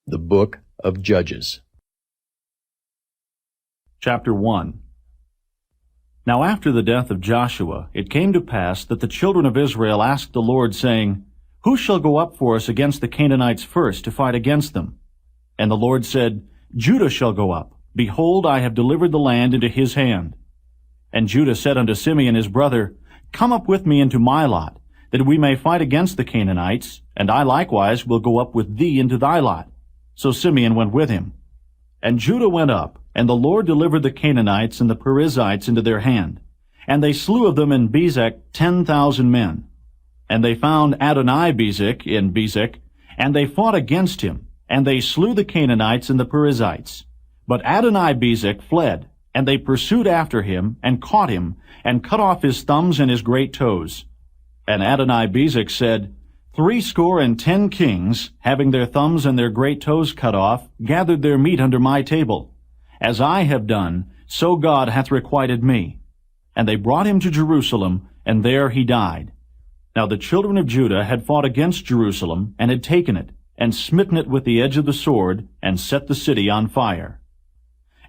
The Book of Judges. Chapter 1. Now after the death of Joshua, it came to pass that the children of Israel asked the Lord, saying, Who shall go up for us against the Canaanites first to fight against them? And the Lord said, Judah shall go up. Behold, I have delivered the land into his hand. And Judah said unto Simeon his brother, Come up with me into my lot, that we may fight against the Canaanites, and I likewise will go up with thee into thy lot. So Simeon went with him. And Judah went up, and the Lord delivered the Canaanites and the Perizzites into their hand. And they slew of them in Bezek 10,000 men. And they found Adonai-Bezek in Bezek, and they fought against him, and they slew the Canaanites and the Perizzites. But Adonai-Bezek fled, and they pursued after him, and caught him, and cut off his thumbs and his great toes. And Adonai-Bezek said, 70 kings, having their thumbs and their great toes cut off, gathered their meat under my table. As I have done, so God hath requited me. And they brought him to Jerusalem, and there he died. Now the children of Judah had fought against Jerusalem, and had taken it, and smitten it with the edge of the sword, and set the city on fire.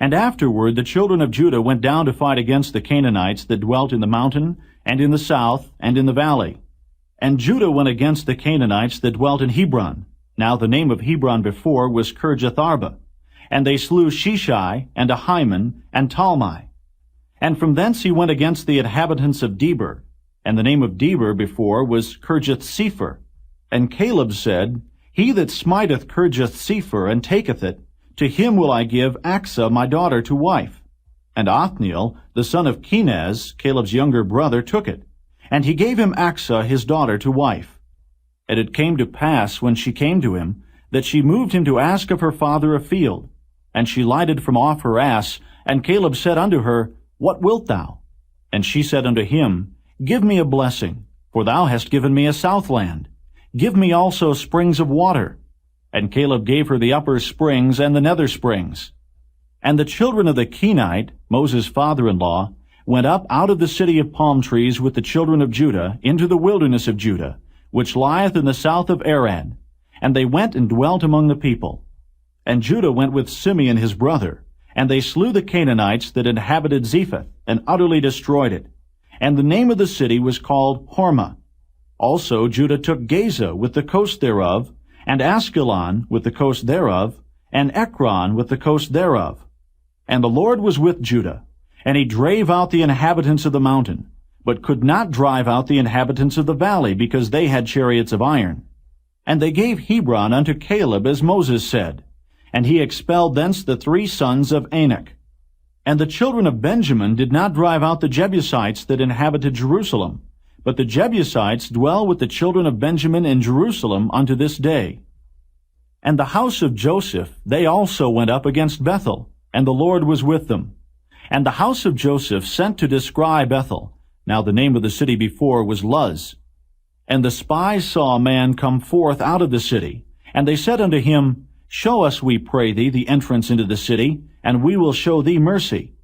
And afterward the children of Judah went down to fight against the Canaanites that dwelt in the mountain, and in the south, and in the valley. And Judah went against the Canaanites that dwelt in Hebron. Now the name of Hebron before was Kirjatharba. And they slew Sheshai, and Ahiman, and Talmai. And from thence he went against the inhabitants of Debir. And the name of Debir before was Kirjathsepher. And Caleb said, He that smiteth Kirjathsepher, and taketh it, to him will I give Achsah my daughter to wife. And Othniel, the son of Kenaz, Caleb's younger brother, took it. And he gave him Achsah his daughter to wife. And it came to pass, when she came to him, that she moved him to ask of her father a field. And she lighted from off her ass, and Caleb said unto her, What wilt thou? And she said unto him, Give me a blessing, for thou hast given me a southland. Give me also springs of water. And Caleb gave her the upper springs and the nether springs. And the children of the Kenite, Moses' father-in-law, went up out of the city of palm trees with the children of Judah into the wilderness of Judah, which lieth in the south of Arad. And they went and dwelt among the people. And Judah went with Simeon his brother, and they slew the Canaanites that inhabited Zephath, and utterly destroyed it. And the name of the city was called Hormah. Also Judah took Gaza with the coast thereof, and Askelon with the coast thereof, and Ekron with the coast thereof. And the Lord was with Judah, and he drave out the inhabitants of the mountain, but could not drive out the inhabitants of the valley, because they had chariots of iron. And they gave Hebron unto Caleb, as Moses said, and he expelled thence the 3 sons of Anak. And the children of Benjamin did not drive out the Jebusites that inhabited Jerusalem, but the Jebusites dwell with the children of Benjamin in Jerusalem unto this day. And the house of Joseph, they also went up against Bethel, and the Lord was with them. And the house of Joseph sent to descry Bethel. Now the name of the city before was Luz. And the spies saw a man come forth out of the city. And they said unto him, Show us, we pray thee, the entrance into the city, and we will show thee mercy.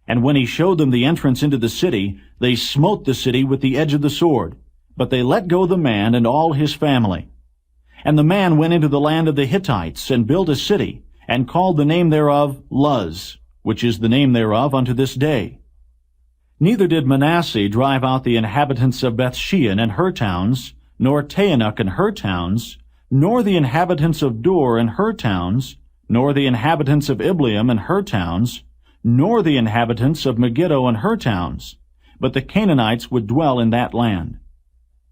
And when he showed them the entrance into the city, they smote the city with the edge of the sword. But they let go the man and all his family. And the man went into the land of the Hittites, and built a city, and called the name thereof Luz, which is the name thereof unto this day. Neither did Manasseh drive out the inhabitants of Bethshean and her towns, nor Taanach and her towns, nor the inhabitants of Dor and her towns, nor the inhabitants of Ibleam and her towns, nor the inhabitants of Megiddo and her towns, but the Canaanites would dwell in that land.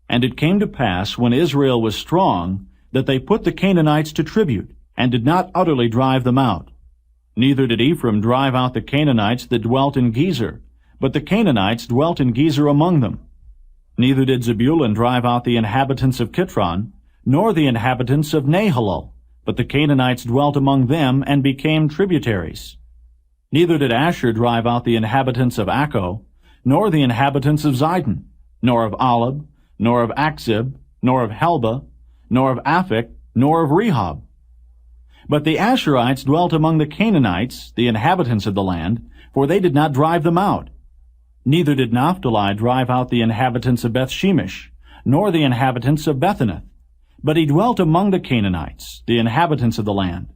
And it came to pass, when Israel was strong, that they put the Canaanites to tribute, and did not utterly drive them out. Neither did Ephraim drive out the Canaanites that dwelt in Gezer, but the Canaanites dwelt in Gezer among them. Neither did Zebulun drive out the inhabitants of Kitron, nor the inhabitants of Nahalol, but the Canaanites dwelt among them, and became tributaries. Neither did Asher drive out the inhabitants of Acco, nor the inhabitants of Zidon, nor of Alab, nor of Achzib, nor of Helba, nor of Aphek, nor of Rehob. But the Asherites dwelt among the Canaanites, the inhabitants of the land, for they did not drive them out. Neither did Naphtali drive out the inhabitants of Bethshemesh, nor the inhabitants of Bethanath, But he dwelt among the Canaanites, the inhabitants of the land.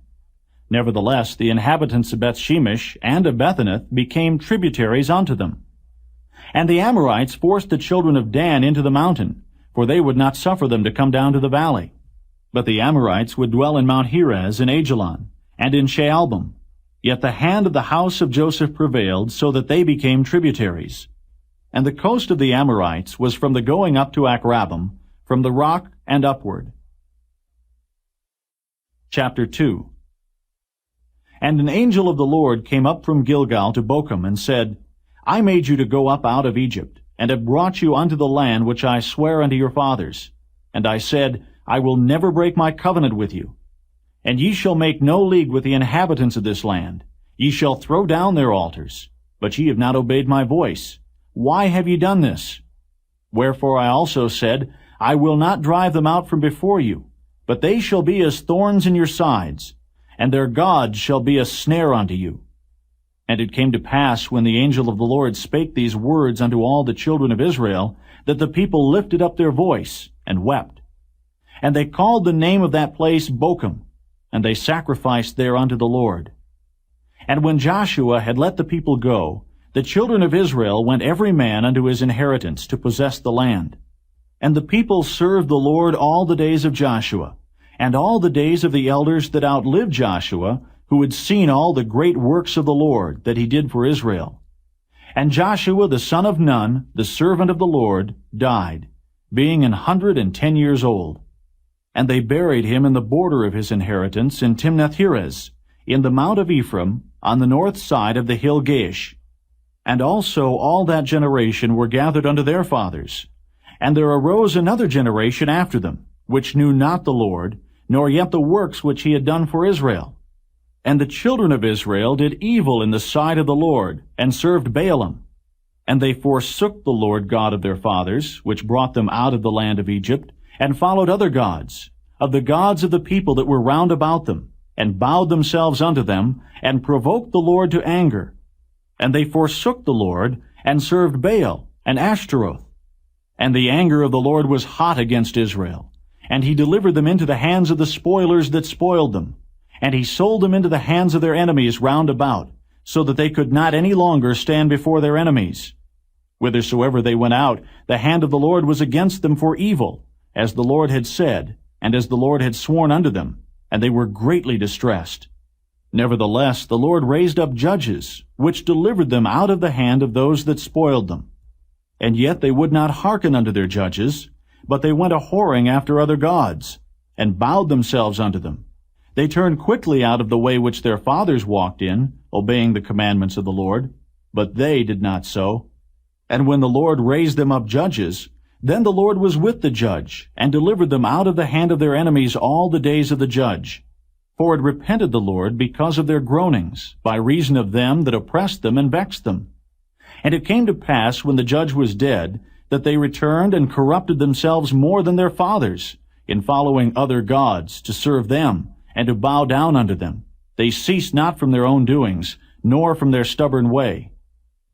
Nevertheless, the inhabitants of Bethshemesh and of Bethanath became tributaries unto them. And the Amorites forced the children of Dan into the mountain, for they would not suffer them to come down to the valley. But the Amorites would dwell in Mount Heres and Ajalon, and in Shaalbim. Yet the hand of the house of Joseph prevailed, so that they became tributaries. And the coast of the Amorites was from the going up to Akrabbim, from the rock and upward. Chapter 2. And an angel of the Lord came up from Gilgal to Bochum, and said, I made you to go up out of Egypt, and have brought you unto the land which I sware unto your fathers. And I said, I will never break my covenant with you. And ye shall make no league with the inhabitants of this land. Ye shall throw down their altars. But ye have not obeyed my voice. Why have ye done this? Wherefore I also said, I will not drive them out from before you, but they shall be as thorns in your sides, and their gods shall be a snare unto you. And it came to pass, when the angel of the Lord spake these words unto all the children of Israel, that the people lifted up their voice, and wept. And they called the name of that place Bochum, and they sacrificed there unto the Lord. And when Joshua had let the people go, the children of Israel went every man unto his inheritance to possess the land. And the people served the Lord all the days of Joshua, and all the days of the elders that outlived Joshua, who had seen all the great works of the Lord that he did for Israel. And Joshua the son of Nun, the servant of the Lord, died, being 110 years old. And they buried him in the border of his inheritance in Timnath-Heres, in the mount of Ephraim, on the north side of the hill Gaish. And also all that generation were gathered unto their fathers. And there arose another generation after them, which knew not the Lord, nor yet the works which he had done for Israel. And the children of Israel did evil in the sight of the Lord, and served Baalim. And they forsook the Lord God of their fathers, which brought them out of the land of Egypt, and followed other gods, of the gods of the people that were round about them, and bowed themselves unto them, and provoked the Lord to anger. And they forsook the Lord, and served Baal and Ashtaroth. And the anger of the Lord was hot against Israel, and he delivered them into the hands of the spoilers that spoiled them. And he sold them into the hands of their enemies round about, so that they could not any longer stand before their enemies. Whithersoever they went out, the hand of the Lord was against them for evil, as the Lord had said, and as the Lord had sworn unto them, and they were greatly distressed. Nevertheless, the Lord raised up judges, which delivered them out of the hand of those that spoiled them. And yet they would not hearken unto their judges, but they went a-whoring after other gods, and bowed themselves unto them. They turned quickly out of the way which their fathers walked in, obeying the commandments of the Lord, but they did not so. And when the Lord raised them up judges, then the Lord was with the judge, and delivered them out of the hand of their enemies all the days of the judge. For it repented the Lord because of their groanings, by reason of them that oppressed them and vexed them. And it came to pass, when the judge was dead, that they returned and corrupted themselves more than their fathers, in following other gods, to serve them, and to bow down unto them. They ceased not from their own doings, nor from their stubborn way.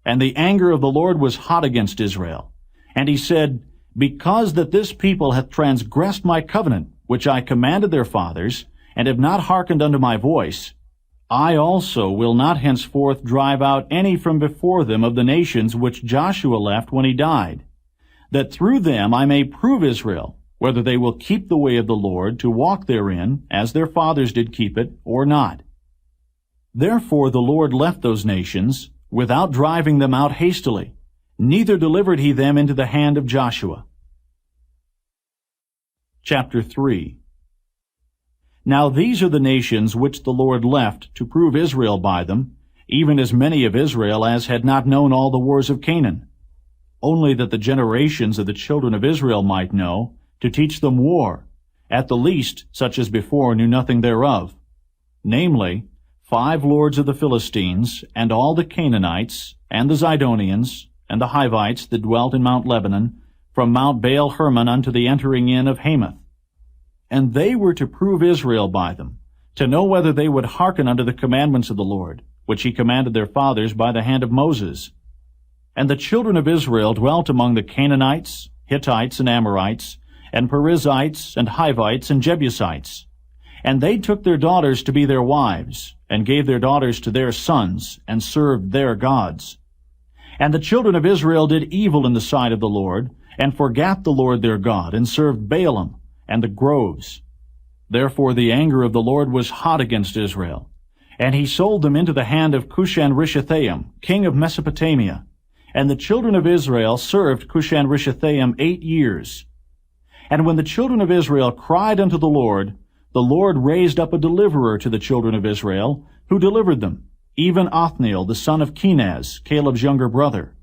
And the anger of the Lord was hot against Israel. And he said, Because that this people hath transgressed my covenant, which I commanded their fathers, and have not hearkened unto my voice, I also will not henceforth drive out any from before them of the nations which Joshua left when he died, that through them I may prove Israel, whether they will keep the way of the Lord to walk therein, as their fathers did keep it, or not. Therefore the Lord left those nations, without driving them out hastily, neither delivered he them into the hand of Joshua. Chapter 3. Now these are the nations which the Lord left to prove Israel by them, even as many of Israel as had not known all the wars of Canaan, only that the generations of the children of Israel might know, to teach them war, at the least such as before knew nothing thereof, namely, 5 lords of the Philistines, and all the Canaanites, and the Zidonians, and the Hivites that dwelt in Mount Lebanon, from Mount Baal Hermon unto the entering in of Hamath. And they were to prove Israel by them, to know whether they would hearken unto the commandments of the Lord, which he commanded their fathers by the hand of Moses. And the children of Israel dwelt among the Canaanites, Hittites, and Amorites, and Perizzites, and Hivites, and Jebusites. And they took their daughters to be their wives, and gave their daughters to their sons, and served their gods. And the children of Israel did evil in the sight of the Lord, and forgat the Lord their God, and served Baalim, and the groves. Therefore the anger of the Lord was hot against Israel, and he sold them into the hand of Cushan-Rishathaim, king of Mesopotamia. And the children of Israel served Cushan-Rishathaim 8 years. And when the children of Israel cried unto the Lord raised up a deliverer to the children of Israel, who delivered them, even Othniel the son of Kenaz, Caleb's younger brother.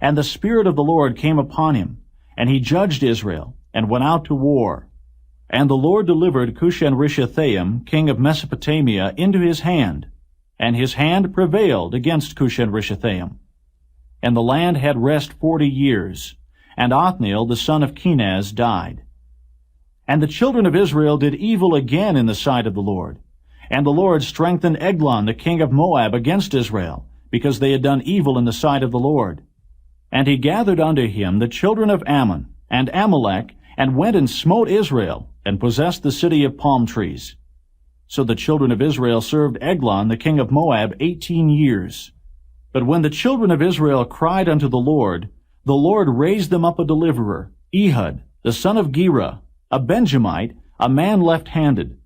And the Spirit of the Lord came upon him, and he judged Israel, and went out to war. And the Lord delivered Cushan-Rishathaim, king of Mesopotamia, into his hand, and his hand prevailed against Cushan-Rishathaim. And the land had rest 40 years, and Othniel the son of Kenaz died. And the children of Israel did evil again in the sight of the Lord. And the Lord strengthened Eglon the king of Moab against Israel, because they had done evil in the sight of the Lord. And he gathered unto him the children of Ammon and Amalek, and went and smote Israel, and possessed the city of palm trees. So the children of Israel served Eglon the king of Moab 18 years. But when the children of Israel cried unto the Lord raised them up a deliverer, Ehud the son of Gera, a Benjamite, a man left-handed.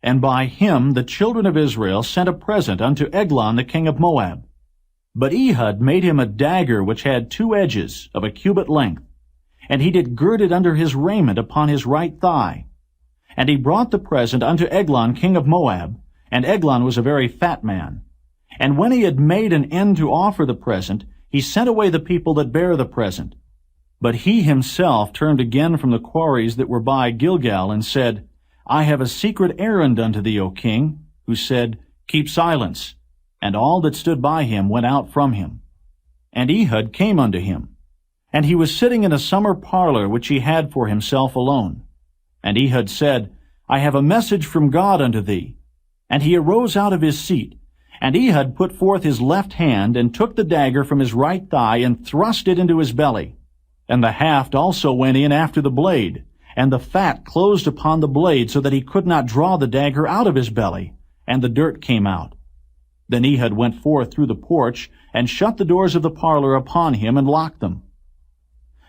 And by him the children of Israel sent a present unto Eglon the king of Moab. But Ehud made him a dagger which had 2 edges of a cubit length, and he did gird it under his raiment upon his right thigh. And he brought the present unto Eglon king of Moab, and Eglon was a very fat man. And when he had made an end to offer the present, he sent away the people that bare the present. But he himself turned again from the quarries that were by Gilgal, and said, I have a secret errand unto thee, O king. Who said, Keep silence. And all that stood by him went out from him. And Ehud came unto him. And he was sitting in a summer parlor which he had for himself alone. And Ehud said, I have a message from God unto thee. And he arose out of his seat. And Ehud put forth his left hand, and took the dagger from his right thigh, and thrust it into his belly. And the haft also went in after the blade, and the fat closed upon the blade, so that he could not draw the dagger out of his belly, and the dirt came out. Then Ehud went forth through the porch, and shut the doors of the parlor upon him, and locked them.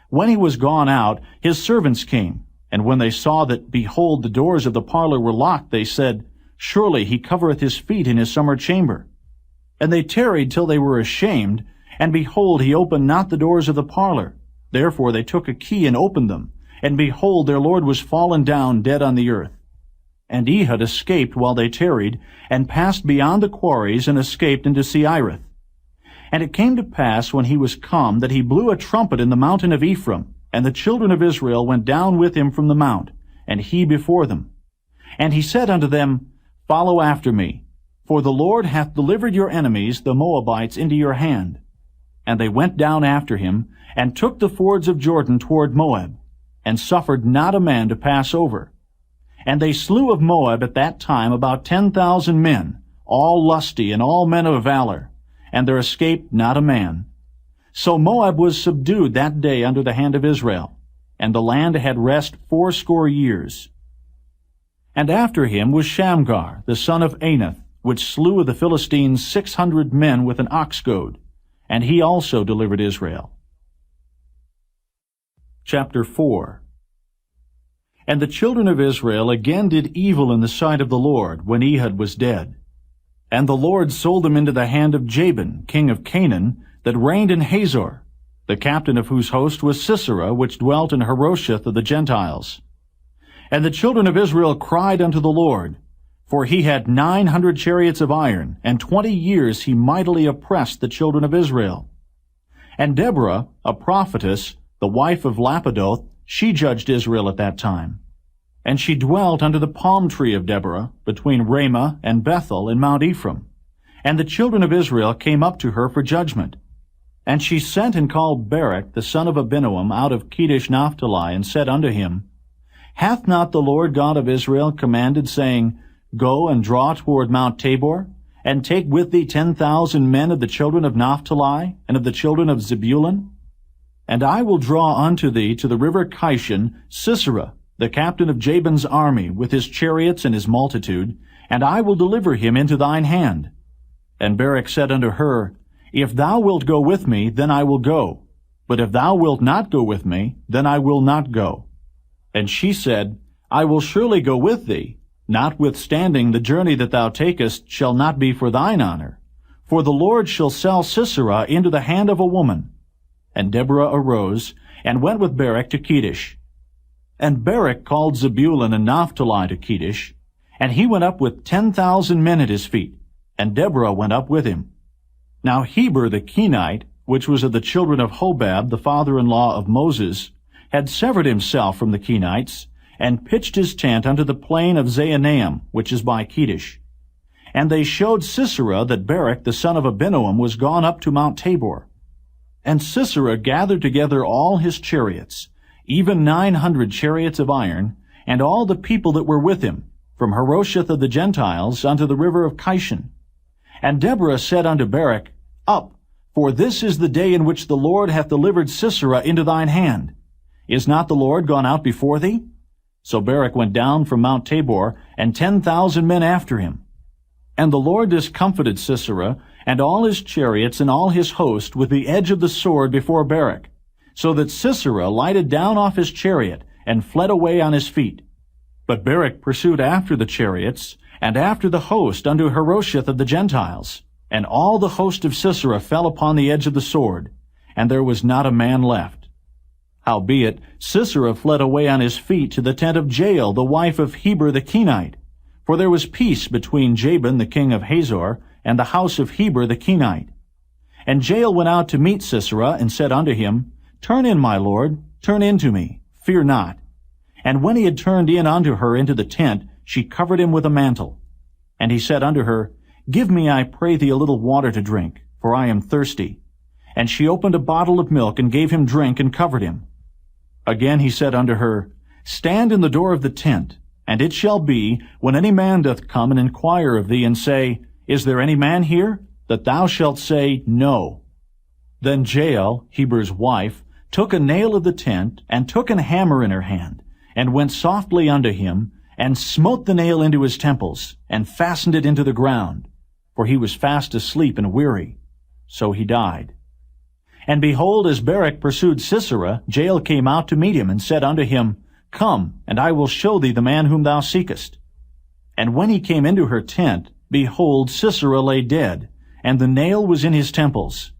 When he was gone out, his servants came, and when they saw that, behold, the doors of the parlor were locked, they said, Surely he covereth his feet in his summer chamber. And they tarried till they were ashamed, and behold, he opened not the doors of the parlor. Therefore they took a key and opened them, and behold, their lord was fallen down dead on the earth. And Ehud escaped while they tarried, and passed beyond the quarries, and escaped into Seirith. And it came to pass, when he was come, that he blew a trumpet in the mountain of Ephraim, and the children of Israel went down with him from the mount, and he before them. And he said unto them, Follow after me, for the Lord hath delivered your enemies, the Moabites, into your hand. And they went down after him, and took the fords of Jordan toward Moab, and suffered not a man to pass over. And they slew of Moab at that time about 10,000 men, all lusty and all men of valor, and there escaped not a man. So Moab was subdued that day under the hand of Israel, and the land had rest 80 years. And after him was Shamgar, the son of Anath, which slew of the Philistines 600 men with an ox goad, and he also delivered Israel. Chapter 4. And the children of Israel again did evil in the sight of the Lord, when Ehud was dead. And the Lord sold them into the hand of Jabin, king of Canaan, that reigned in Hazor, the captain of whose host was Sisera, which dwelt in Harosheth of the Gentiles. And the children of Israel cried unto the Lord, for he had 900 chariots of iron, and 20 years he mightily oppressed the children of Israel. And Deborah, a prophetess, the wife of Lapidoth, she judged Israel at that time. And she dwelt under the palm tree of Deborah, between Ramah and Bethel in Mount Ephraim. And the children of Israel came up to her for judgment. And she sent and called Barak the son of Abinoam out of Kedesh Naphtali, and said unto him, Hath not the Lord God of Israel commanded, saying, Go and draw toward Mount Tabor, and take with thee 10,000 men of the children of Naphtali, and of the children of Zebulun? And I will draw unto thee to the river Kishon Sisera, the captain of Jabin's army, with his chariots and his multitude, and I will deliver him into thine hand. And Barak said unto her, If thou wilt go with me, then I will go. But if thou wilt not go with me, then I will not go. And she said, I will surely go with thee, notwithstanding the journey that thou takest shall not be for thine honor. For the Lord shall sell Sisera into the hand of a woman. And Deborah arose, and went with Barak to Kedesh. And Barak called Zebulun and Naphtali to Kedesh, and he went up with 10,000 men at his feet, and Deborah went up with him. Now Heber the Kenite, which was of the children of Hobab, the father-in-law of Moses, had severed himself from the Kenites, and pitched his tent unto the plain of Zaanaim, which is by Kedesh. And they showed Sisera that Barak the son of Abinoam was gone up to Mount Tabor. And Sisera gathered together all his chariots, even 900 chariots of iron, and all the people that were with him, from Harosheth of the Gentiles unto the river of Kishon. And Deborah said unto Barak, Up, for this is the day in which the Lord hath delivered Sisera into thine hand. Is not the Lord gone out before thee? So Barak went down from Mount Tabor, and 10,000 men after him. And the Lord discomfited Sisera, and all his chariots and all his host with the edge of the sword before Barak, so that Sisera lighted down off his chariot, and fled away on his feet. But Barak pursued after the chariots, and after the host unto Harosheth of the Gentiles. And all the host of Sisera fell upon the edge of the sword, and there was not a man left. Howbeit Sisera fled away on his feet to the tent of Jael, the wife of Heber the Kenite. For there was peace between Jabin the king of Hazor, and the house of Heber the Kenite. And Jael went out to meet Sisera, and said unto him, Turn in, my lord, turn in to me, fear not. And when he had turned in unto her into the tent, she covered him with a mantle. And he said unto her, Give me, I pray thee, a little water to drink, for I am thirsty. And she opened a bottle of milk, and gave him drink, and covered him. Again he said unto her, Stand in the door of the tent, and it shall be, when any man doth come and inquire of thee, and say, Is there any man here? That thou shalt say, No. Then Jael, Heber's wife, took a nail of the tent, and took an hammer in her hand, and went softly unto him, and smote the nail into his temples, and fastened it into the ground. For he was fast asleep and weary. So he died. And behold, as Barak pursued Sisera, Jael came out to meet him, and said unto him, Come, and I will show thee the man whom thou seekest. And when he came into her tent, behold, Sisera lay dead, and the nail was in his temples.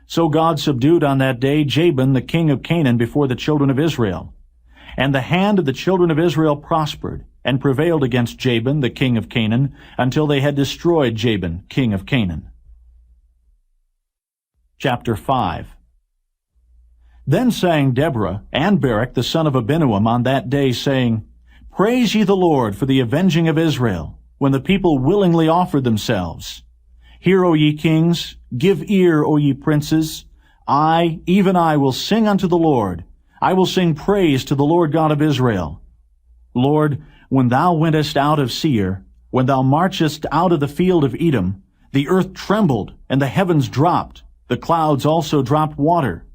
So God subdued on that day Jabin the king of Canaan before the children of Israel. And the hand of the children of Israel prospered, and prevailed against Jabin the king of Canaan, until they had destroyed Jabin king of Canaan. Chapter 5. Then sang Deborah and Barak the son of Abinoam on that day, saying, Praise ye the Lord for the avenging of Israel, when the people willingly offered themselves. Hear, O ye kings, give ear, O ye princes. I, even I, will sing unto the Lord. I will sing praise to the Lord God of Israel. Lord, when thou wentest out of Seir, when thou marchest out of the field of Edom, the earth trembled, and the heavens dropped. The clouds also dropped water.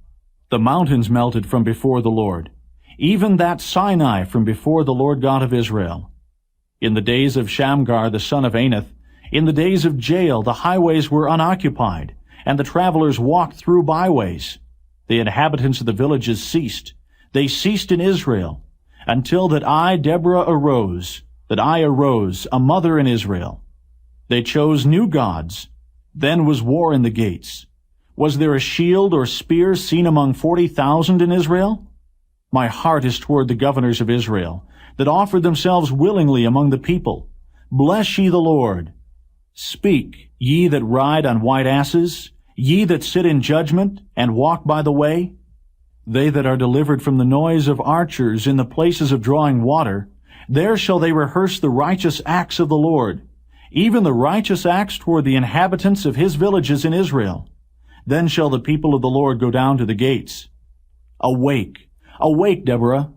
The mountains melted from before the Lord, even that Sinai from before the Lord God of Israel. In the days of Shamgar the son of Anath, in the days of Jael, the highways were unoccupied, and the travelers walked through byways. The inhabitants of the villages ceased. They ceased in Israel, until that I, Deborah, arose, a mother in Israel. They chose new gods. Then was war in the gates. Was there a shield or spear seen among 40,000 in Israel? My heart is toward the governors of Israel, that offered themselves willingly among the people. Bless ye the Lord. Speak, ye that ride on white asses, ye that sit in judgment, and walk by the way. They that are delivered from the noise of archers in the places of drawing water, there shall they rehearse the righteous acts of the Lord, even the righteous acts toward the inhabitants of his villages in Israel. Then shall the people of the Lord go down to the gates. Awake, awake, Deborah.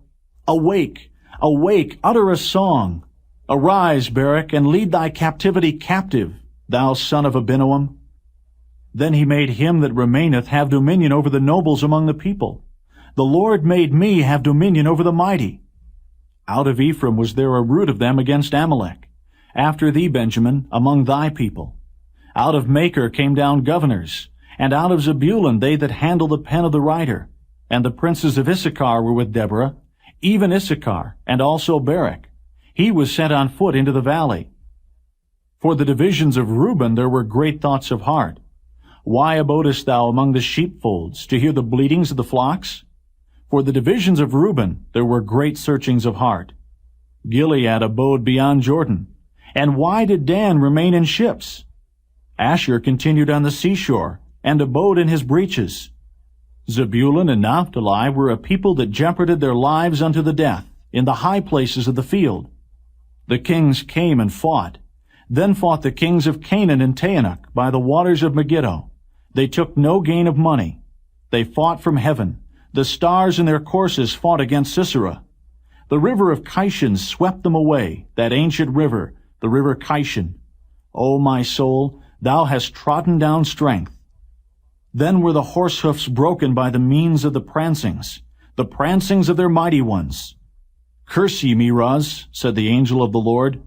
Awake, awake, utter a song. Arise, Barak, and lead thy captivity captive, thou son of Abinoam. Then he made him that remaineth have dominion over the nobles among the people. The Lord made me have dominion over the mighty. Out of Ephraim was there a root of them against Amalek. After thee, Benjamin, among thy people. Out of Machir came down governors, and out of Zebulun they that handle the pen of the writer. And the princes of Issachar were with Deborah, even Issachar, and also Barak. He was sent on foot into the valley. For the divisions of Reuben there were great thoughts of heart. Why abodest thou among the sheepfolds, to hear the bleatings of the flocks? For the divisions of Reuben there were great searchings of heart. Gilead abode beyond Jordan. And why did Dan remain in ships? Asher continued on the seashore, and abode in his breaches. Zebulun and Naphtali were a people that jeoparded their lives unto the death, in the high places of the field. The kings came and fought. Then fought the kings of Canaan and Taanach by the waters of Megiddo. They took no gain of money. They fought from heaven. The stars in their courses fought against Sisera. The river of Kishon swept them away, that ancient river, the river Kishon. O my soul, thou hast trodden down strength. Then were the horse hoofs broken by the means of the prancings of their mighty ones. Curse ye Meroz, said the angel of the Lord.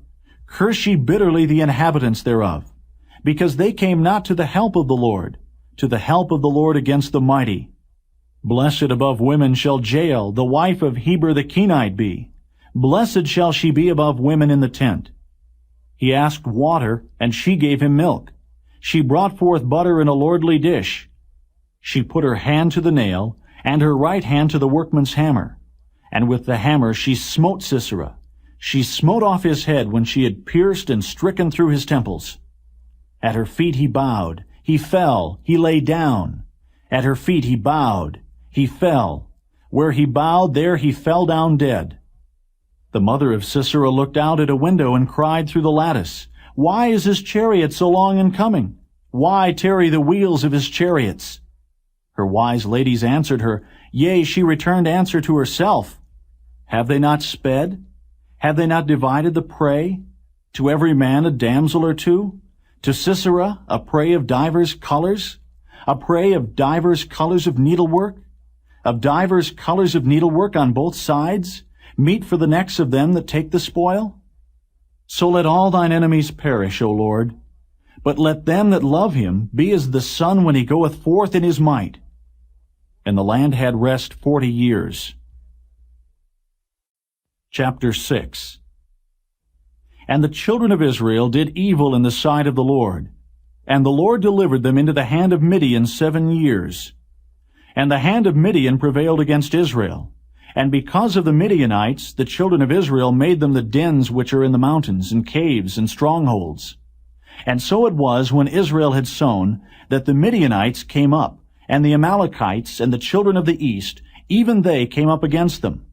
Curse ye bitterly the inhabitants thereof, because they came not to the help of the Lord, to the help of the Lord against the mighty. Blessed above women shall Jael, the wife of Heber the Kenite, be. Blessed shall she be above women in the tent. He asked water, and she gave him milk. She brought forth butter in a lordly dish. She put her hand to the nail, and her right hand to the workman's hammer. And with the hammer she smote Sisera. She smote off his head when she had pierced and stricken through his temples. At her feet he bowed. He fell. He lay down. At her feet he bowed. He fell. Where he bowed, there he fell down dead. The mother of Sisera looked out at a window and cried through the lattice, Why is his chariot so long in coming? Why tarry the wheels of his chariots? Her wise ladies answered her, Yea, she returned answer to herself. Have they not sped? Have they not divided the prey? To every man a damsel or two? To Sisera a prey of divers colors? A prey of divers colors of needlework? Of divers colors of needlework on both sides? Meat for the necks of them that take the spoil? So let all thine enemies perish, O Lord. But let them that love him be as the sun when he goeth forth in his might. And the land had rest 40 years. Chapter 6. And the children of Israel did evil in the sight of the Lord. And the Lord delivered them into the hand of Midian 7 years. And the hand of Midian prevailed against Israel. And because of the Midianites, the children of Israel made them the dens which are in the mountains, and caves, and strongholds. And so it was, when Israel had sown, that the Midianites came up, and the Amalekites, and the children of the east, even they came up against them.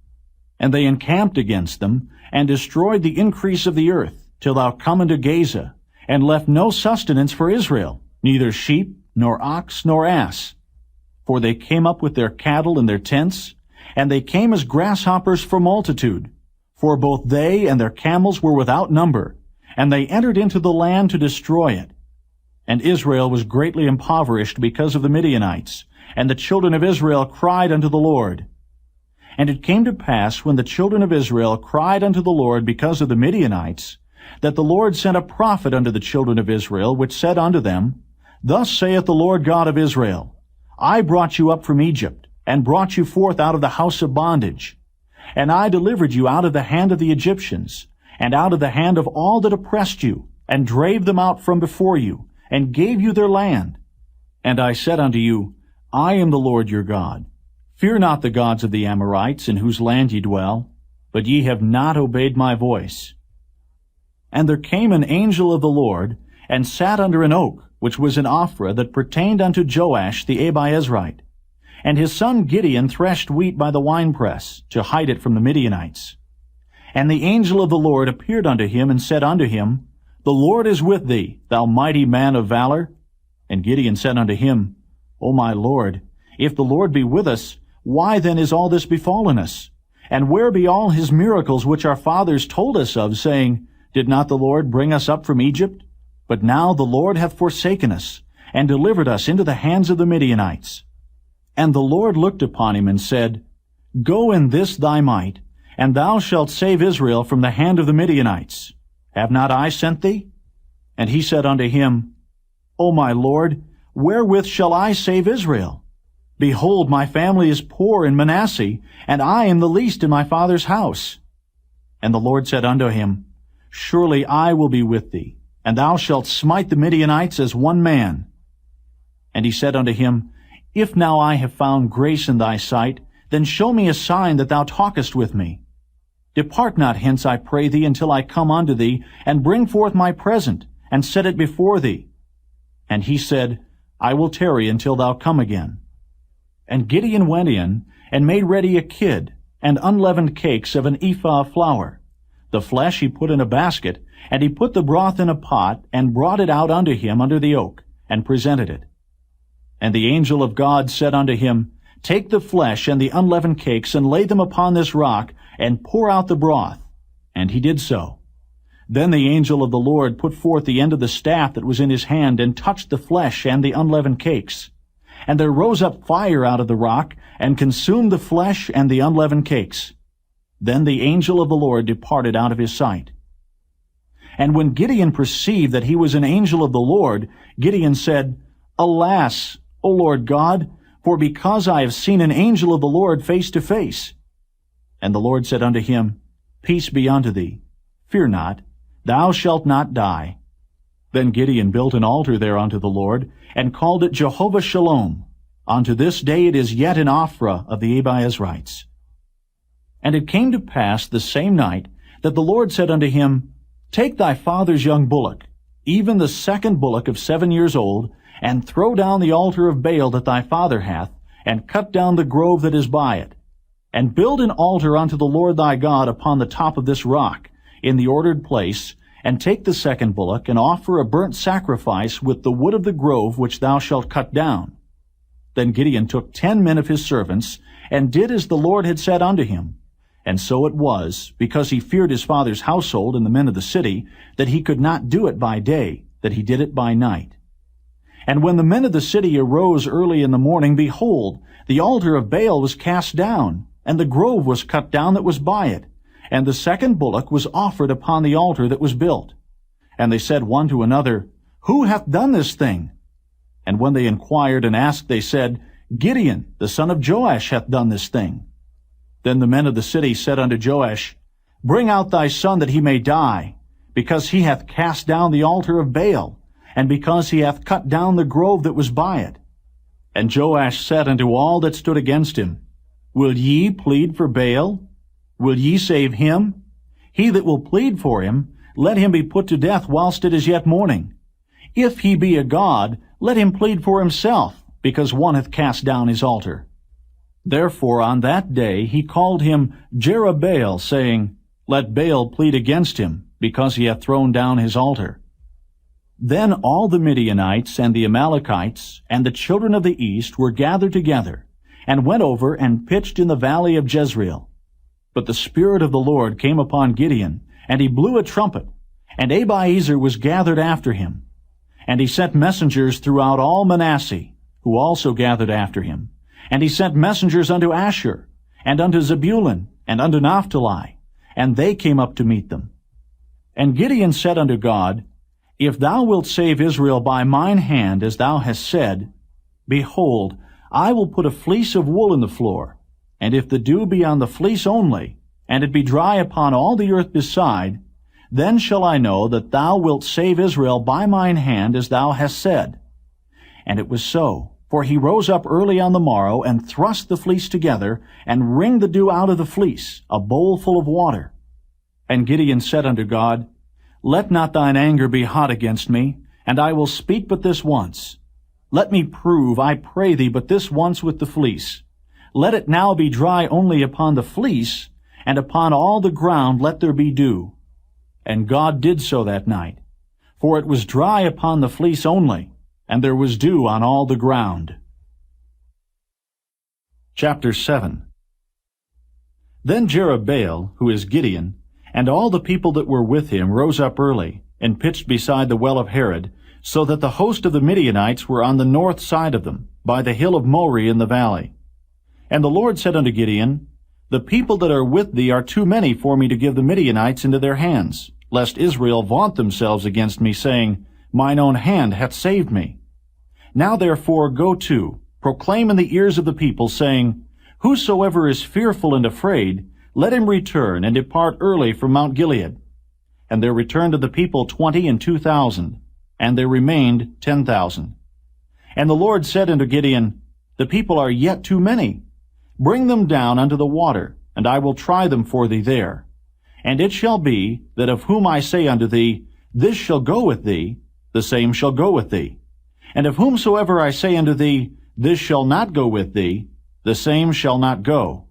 And they encamped against them, and destroyed the increase of the earth, till thou come unto Gaza, and left no sustenance for Israel, neither sheep, nor ox, nor ass. For they came up with their cattle and their tents, and they came as grasshoppers for multitude. For both they and their camels were without number, and they entered into the land to destroy it. And Israel was greatly impoverished because of the Midianites, and the children of Israel cried unto the Lord. And it came to pass, when the children of Israel cried unto the Lord because of the Midianites, that the Lord sent a prophet unto the children of Israel, which said unto them, Thus saith the Lord God of Israel, I brought you up from Egypt, and brought you forth out of the house of bondage. And I delivered you out of the hand of the Egyptians, and out of the hand of all that oppressed you, and drave them out from before you, and gave you their land. And I said unto you, I am the Lord your God. Fear not the gods of the Amorites, in whose land ye dwell, but ye have not obeyed my voice. And there came an angel of the Lord, and sat under an oak, which was in Ophrah, that pertained unto Joash the Abiezrite. And his son Gideon threshed wheat by the winepress, to hide it from the Midianites. And the angel of the Lord appeared unto him, and said unto him, The Lord is with thee, thou mighty man of valor. And Gideon said unto him, O my Lord, if the Lord be with us, why then is all this befallen us? And where be all his miracles which our fathers told us of, saying, Did not the Lord bring us up from Egypt? But now the Lord hath forsaken us, and delivered us into the hands of the Midianites. And the Lord looked upon him and said, Go in this thy might, and thou shalt save Israel from the hand of the Midianites. Have not I sent thee? And he said unto him, O my Lord, wherewith shall I save Israel? Behold, my family is poor in Manasseh, and I am the least in my father's house. And the Lord said unto him, Surely I will be with thee, and thou shalt smite the Midianites as one man. And he said unto him, If now I have found grace in thy sight, then show me a sign that thou talkest with me. Depart not hence, I pray thee, until I come unto thee, and bring forth my present, and set it before thee. And he said, I will tarry until thou come again. And Gideon went in, and made ready a kid, and unleavened cakes of an ephah of flour. The flesh he put in a basket, and he put the broth in a pot, and brought it out unto him under the oak, and presented it. And the angel of God said unto him, Take the flesh and the unleavened cakes, and lay them upon this rock, and pour out the broth. And he did so. Then the angel of the Lord put forth the end of the staff that was in his hand, and touched the flesh and the unleavened cakes. And there rose up fire out of the rock, and consumed the flesh and the unleavened cakes. Then the angel of the Lord departed out of his sight. And when Gideon perceived that he was an angel of the Lord, Gideon said, Alas, O Lord God, for because I have seen an angel of the Lord face to face. And the Lord said unto him, Peace be unto thee. Fear not, thou shalt not die. Then Gideon built an altar there unto the Lord, and called it Jehovah Shalom. Unto this day it is yet in Ophrah of the Abiezrites. And it came to pass the same night that the Lord said unto him, Take thy father's young bullock, even the second bullock of 7 years old, and throw down the altar of Baal that thy father hath, and cut down the grove that is by it. And build an altar unto the Lord thy God upon the top of this rock, in the ordered place, and take the second bullock, and offer a burnt sacrifice with the wood of the grove which thou shalt cut down. Then Gideon took 10 men of his servants, and did as the Lord had said unto him. And so it was, because he feared his father's household and the men of the city, that he could not do it by day, that he did it by night. And when the men of the city arose early in the morning, behold, the altar of Baal was cast down, and the grove was cut down that was by it, and the second bullock was offered upon the altar that was built. And they said one to another, Who hath done this thing? And when they inquired and asked, they said, Gideon, the son of Joash, hath done this thing. Then the men of the city said unto Joash, Bring out thy son that he may die, because he hath cast down the altar of Baal, and because he hath cut down the grove that was by it. And Joash said unto all that stood against him, Will ye plead for Baal? Will ye save him? He that will plead for him, let him be put to death whilst it is yet morning. If he be a god, let him plead for himself, because one hath cast down his altar. Therefore on that day he called him Jerubbaal, saying, Let Baal plead against him, because he hath thrown down his altar. Then all the Midianites and the Amalekites and the children of the east were gathered together, and went over and pitched in the valley of Jezreel. But the Spirit of the Lord came upon Gideon, and he blew a trumpet, and Abiezer was gathered after him. And he sent messengers throughout all Manasseh, who also gathered after him. And he sent messengers unto Asher, and unto Zebulun, and unto Naphtali, and they came up to meet them. And Gideon said unto God, If thou wilt save Israel by mine hand, as thou hast said, behold, I will put a fleece of wool in the floor, and if the dew be on the fleece only, and it be dry upon all the earth beside, then shall I know that thou wilt save Israel by mine hand, as thou hast said. And it was so, for he rose up early on the morrow, and thrust the fleece together, and wringed the dew out of the fleece, a bowl full of water. And Gideon said unto God, Let not thine anger be hot against me, and I will speak but this once. Let me prove, I pray thee, but this once with the fleece. Let it now be dry only upon the fleece, and upon all the ground let there be dew. And God did so that night, for it was dry upon the fleece only, and there was dew on all the ground. Chapter 7. Then Jerubbaal, who is Gideon, and all the people that were with him rose up early, and pitched beside the well of Herod, so that the host of the Midianites were on the north side of them, by the hill of Moreh in the valley. And the Lord said unto Gideon, The people that are with thee are too many for me to give the Midianites into their hands, lest Israel vaunt themselves against me, saying, Mine own hand hath saved me. Now therefore go to, proclaim in the ears of the people, saying, Whosoever is fearful and afraid, let him return and depart early from Mount Gilead. And there returned to the people 22,000, and there remained 10,000. And the Lord said unto Gideon, The people are yet too many. Bring them down unto the water, and I will try them for thee there. And it shall be, that of whom I say unto thee, This shall go with thee, the same shall go with thee. And of whomsoever I say unto thee, This shall not go with thee, the same shall not go.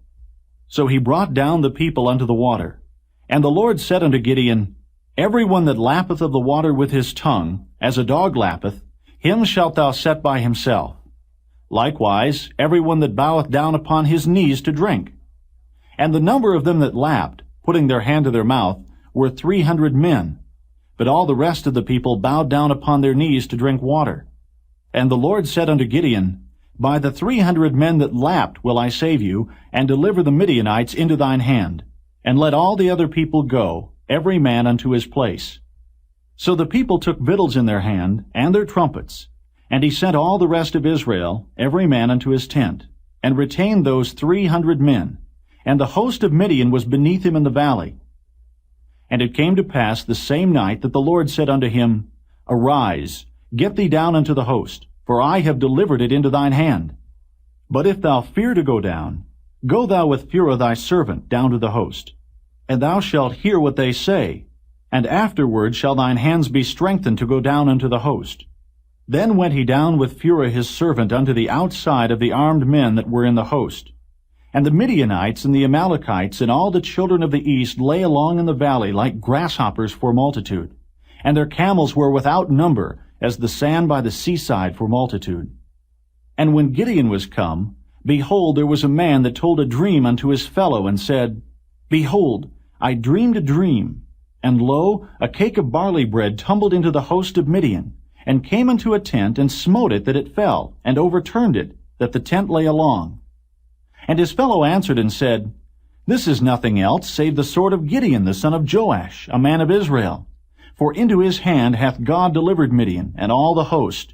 So he brought down the people unto the water. And the Lord said unto Gideon, Every one that lappeth of the water with his tongue, as a dog lappeth, him shalt thou set by himself. Likewise, every one that boweth down upon his knees to drink. And the number of them that lapped, putting their hand to their mouth, were 300 men. But all the rest of the people bowed down upon their knees to drink water. And the Lord said unto Gideon, By the 300 men that lapped will I save you, and deliver the Midianites into thine hand. And let all the other people go, every man unto his place. So the people took victuals in their hand, and their trumpets. And he sent all the rest of Israel, every man unto his tent, and retained those 300 men. And the host of Midian was beneath him in the valley. And it came to pass the same night that the Lord said unto him, Arise, get thee down unto the host, for I have delivered it into thine hand. But if thou fear to go down, go thou with Phurah thy servant down to the host. And thou shalt hear what they say, and afterward shall thine hands be strengthened to go down unto the host. Then went he down with Phurah his servant unto the outside of the armed men that were in the host. And the Midianites and the Amalekites and all the children of the east lay along in the valley like grasshoppers for multitude. And their camels were without number, as the sand by the seaside for multitude. And when Gideon was come, behold, there was a man that told a dream unto his fellow, and said, Behold, I dreamed a dream, and lo, a cake of barley bread tumbled into the host of Midian, and came into a tent, and smote it that it fell, and overturned it, that the tent lay along. And his fellow answered and said, This is nothing else save the sword of Gideon the son of Joash, a man of Israel. For into his hand hath God delivered Midian, and all the host.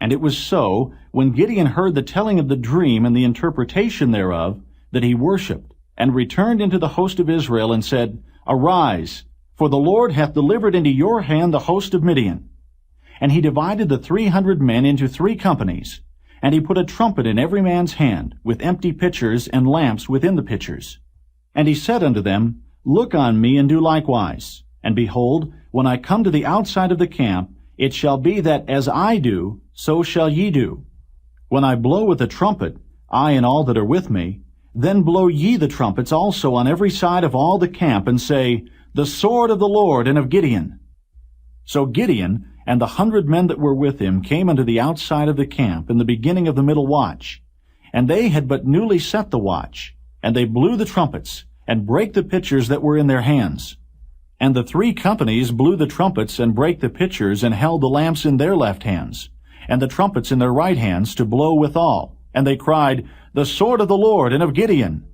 And it was so, when Gideon heard the telling of the dream and the interpretation thereof, that he worshipped, and returned into the host of Israel, and said, Arise, for the Lord hath delivered into your hand the host of Midian. And he divided the 300 men into 3 companies, and he put a trumpet in every man's hand, with empty pitchers and lamps within the pitchers. And he said unto them, Look on me, and do likewise. And behold, when I come to the outside of the camp, it shall be that as I do, so shall ye do. When I blow with the trumpet, I and all that are with me, then blow ye the trumpets also on every side of all the camp, and say, The sword of the Lord and of Gideon. So Gideon and the 100 men that were with him came unto the outside of the camp in the beginning of the middle watch. And they had but newly set the watch, and they blew the trumpets, and brake the pitchers that were in their hands. And the 3 companies blew the trumpets, and brake the pitchers, and held the lamps in their left hands, and the trumpets in their right hands to blow withal. And they cried, The sword of the Lord and of Gideon.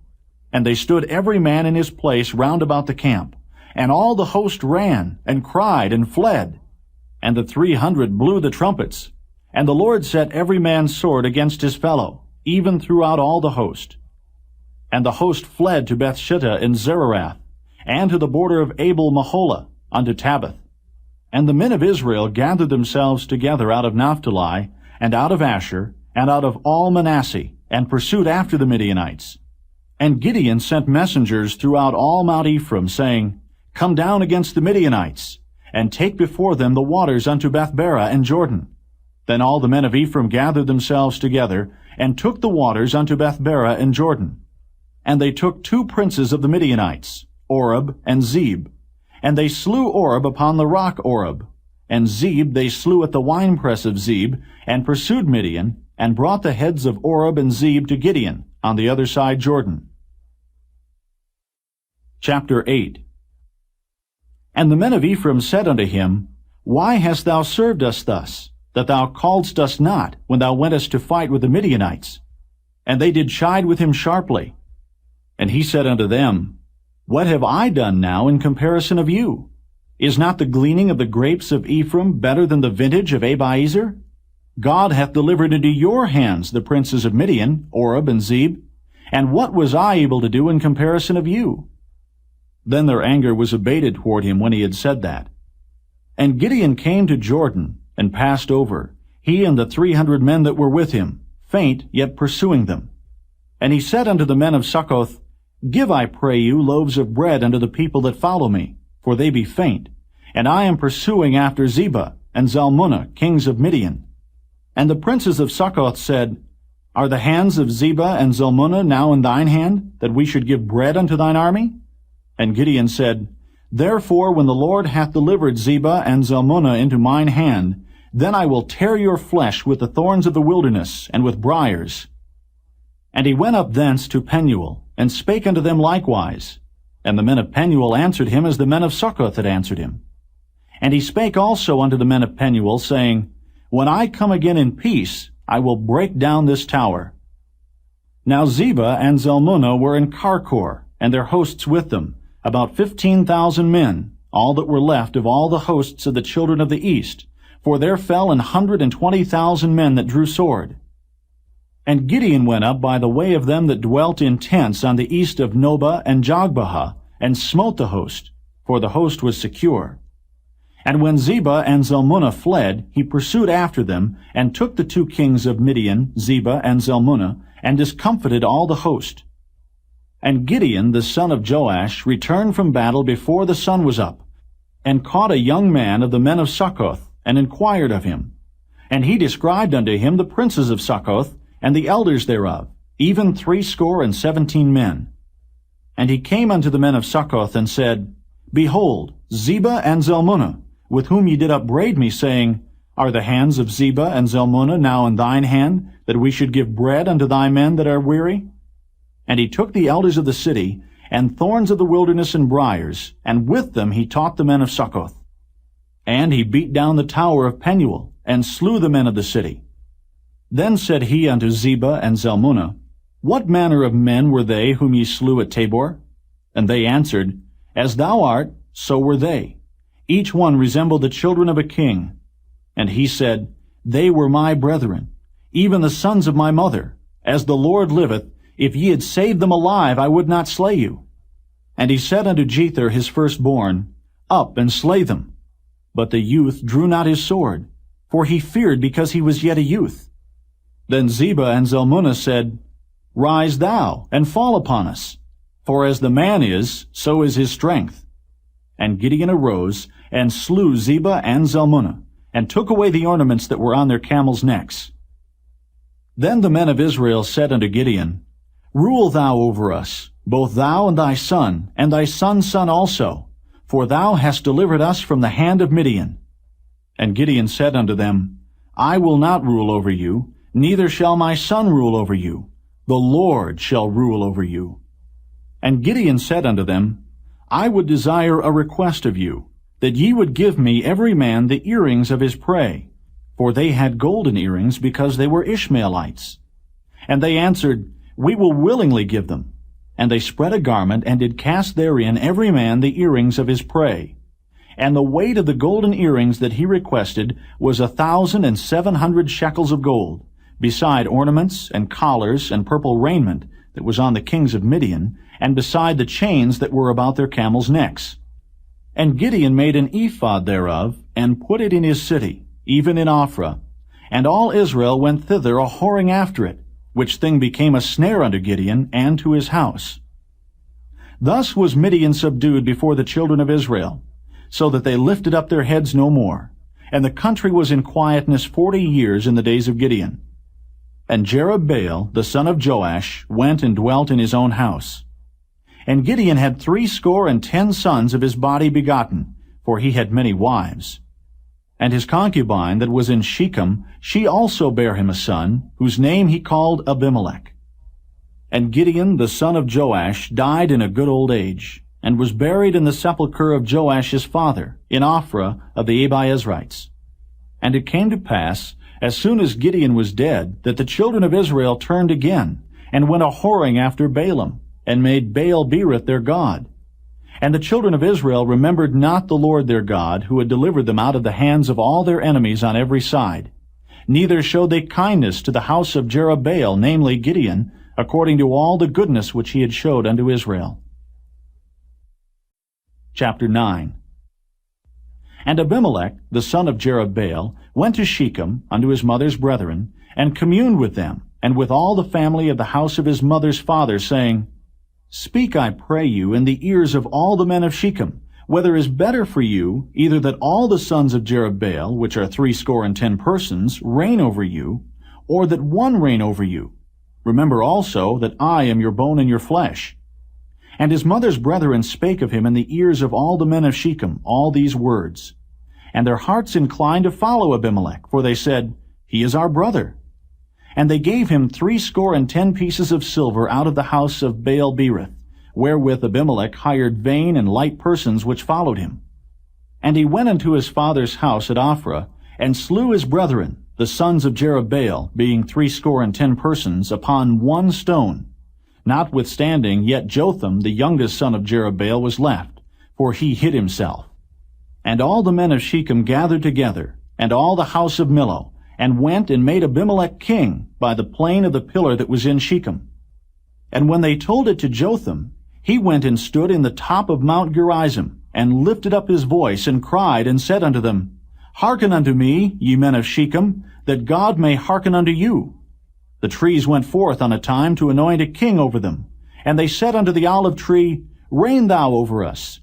And they stood every man in his place round about the camp. And all the host ran, and cried, and fled. And the 300 blew the trumpets. And the Lord set every man's sword against his fellow, even throughout all the host. And the host fled to Bethshittah and Zererath, and to the border of Abel-Maholah, unto Tabbath. And the men of Israel gathered themselves together out of Naphtali, and out of Asher, and out of all Manasseh, and pursued after the Midianites. And Gideon sent messengers throughout all Mount Ephraim, saying, Come down against the Midianites, and take before them the waters unto Bethbara and Jordan. Then all the men of Ephraim gathered themselves together, and took the waters unto Bethbara and Jordan. And they took 2 princes of the Midianites, Oreb and Zeb. And they slew Oreb upon the rock Oreb. And Zeb they slew at the winepress of Zeb, and pursued Midian, and brought the heads of Oreb and Zeb to Gideon, on the other side Jordan. Chapter 8. And the men of Ephraim said unto him, Why hast thou served us thus, that thou calledst us not, when thou wentest to fight with the Midianites? And they did chide with him sharply. And he said unto them, What have I done now in comparison of you? Is not the gleaning of the grapes of Ephraim better than the vintage of Abiezer? God hath delivered into your hands the princes of Midian, Oreb and Zeb. And what was I able to do in comparison of you? Then their anger was abated toward him when he had said that. And Gideon came to Jordan, and passed over, he and the 300 men that were with him, faint, yet pursuing them. And he said unto the men of Succoth, Give, I pray you, loaves of bread unto the people that follow me, for they be faint, and I am pursuing after Zebah and Zalmunna, kings of Midian. And the princes of Succoth said, Are the hands of Zebah and Zalmunna now in thine hand, that we should give bread unto thine army? And Gideon said, Therefore, when the Lord hath delivered Zebah and Zalmunna into mine hand, then I will tear your flesh with the thorns of the wilderness, and with briars. And he went up thence to Penuel, and spake unto them likewise. And the men of Penuel answered him as the men of Succoth had answered him. And he spake also unto the men of Penuel, saying, When I come again in peace, I will break down this tower. Now Zebah and Zalmunna were in Karkor, and their hosts with them, about 15,000 men, all that were left of all the hosts of the children of the east, for there fell 120,000 men that drew sword. And Gideon went up by the way of them that dwelt in tents on the east of Nobah and Jogbehah, and smote the host, for the host was secure. And when Zebah and Zalmunna fled, he pursued after them, and took the 2 kings of Midian, Zebah and Zalmunna, and discomfited all the host. And Gideon the son of Joash returned from battle before the sun was up, and caught a young man of the men of Succoth, and inquired of him. And he described unto him the princes of Succoth, and the elders thereof, even 70 men. And he came unto the men of Succoth, and said, Behold, Zebah and Zalmunna, with whom ye did upbraid me, saying, Are the hands of Zebah and Zalmunna now in thine hand, that we should give bread unto thy men that are weary? And he took the elders of the city, and thorns of the wilderness and briars, and with them he taught the men of Succoth. And he beat down the tower of Penuel, and slew the men of the city. Then said he unto Zebah and Zalmunna, What manner of men were they whom ye slew at Tabor? And they answered, As thou art, so were they. Each one resembled the children of a king. And he said, They were my brethren, even the sons of my mother. As the Lord liveth, if ye had saved them alive, I would not slay you. And he said unto Jether his firstborn, Up and slay them. But the youth drew not his sword, for he feared because he was yet a youth. Then Zebah and Zalmunna said, Rise thou, and fall upon us, for as the man is, so is his strength. And Gideon arose, and slew Zebah and Zalmunna, and took away the ornaments that were on their camels' necks. Then the men of Israel said unto Gideon, Rule thou over us, both thou and thy son's son also, for thou hast delivered us from the hand of Midian. And Gideon said unto them, I will not rule over you, neither shall my son rule over you. The Lord shall rule over you. And Gideon said unto them, I would desire a request of you, that ye would give me every man the earrings of his prey, for they had golden earrings, because they were Ishmaelites. And they answered, We will willingly give them. And they spread a garment, and did cast therein every man the earrings of his prey. And the weight of the golden earrings that he requested was 1,700 shekels of gold, beside ornaments and collars and purple raiment that was on the kings of Midian, and beside the chains that were about their camels' necks. And Gideon made an ephod thereof, and put it in his city, even in Ophrah. And all Israel went thither a-whoring after it, which thing became a snare unto Gideon and to his house. Thus was Midian subdued before the children of Israel, so that they lifted up their heads no more. And the country was in quietness 40 years in the days of Gideon. And Jerubbaal, the son of Joash, went and dwelt in his own house. And Gideon had 70 sons of his body begotten, for he had many wives. And his concubine that was in Shechem, she also bare him a son, whose name he called Abimelech. And Gideon the son of Joash died in a good old age, and was buried in the sepulchre of Joash his father, in Ophrah of the Abiezrites. And it came to pass, as soon as Gideon was dead, that the children of Israel turned again, and went a-whoring after Balaam, and made Baal-berith their god. And the children of Israel remembered not the Lord their God, who had delivered them out of the hands of all their enemies on every side. Neither showed they kindness to the house of Jerubbaal, namely Gideon, according to all the goodness which he had showed unto Israel. Chapter 9. And Abimelech, the son of Jerubbaal, went to Shechem unto his mother's brethren, and communed with them, and with all the family of the house of his mother's father, saying, Speak, I pray you, in the ears of all the men of Shechem, whether is better for you, either that all the sons of Jerubbaal, which are 60 persons, reign over you, or that one reign over you. Remember also that I am your bone and your flesh. And his mother's brethren spake of him in the ears of all the men of Shechem all these words. And their hearts inclined to follow Abimelech, for they said, He is our brother. And they gave him 60 pieces of silver out of the house of Baal-berith, wherewith Abimelech hired vain and light persons which followed him. And he went unto his father's house at Ophrah, and slew his brethren, the sons of Jerubbaal, being 60 persons, upon one stone. Notwithstanding, yet Jotham, the youngest son of Jerubbaal, was left, for he hid himself. And all the men of Shechem gathered together, and all the house of Millo, and went and made Abimelech king by the plain of the pillar that was in Shechem. And when they told it to Jotham, he went and stood in the top of Mount Gerizim, and lifted up his voice, and cried, and said unto them, Hearken unto me, ye men of Shechem, that God may hearken unto you. The trees went forth on a time to anoint a king over them. And they said unto the olive tree, Reign thou over us.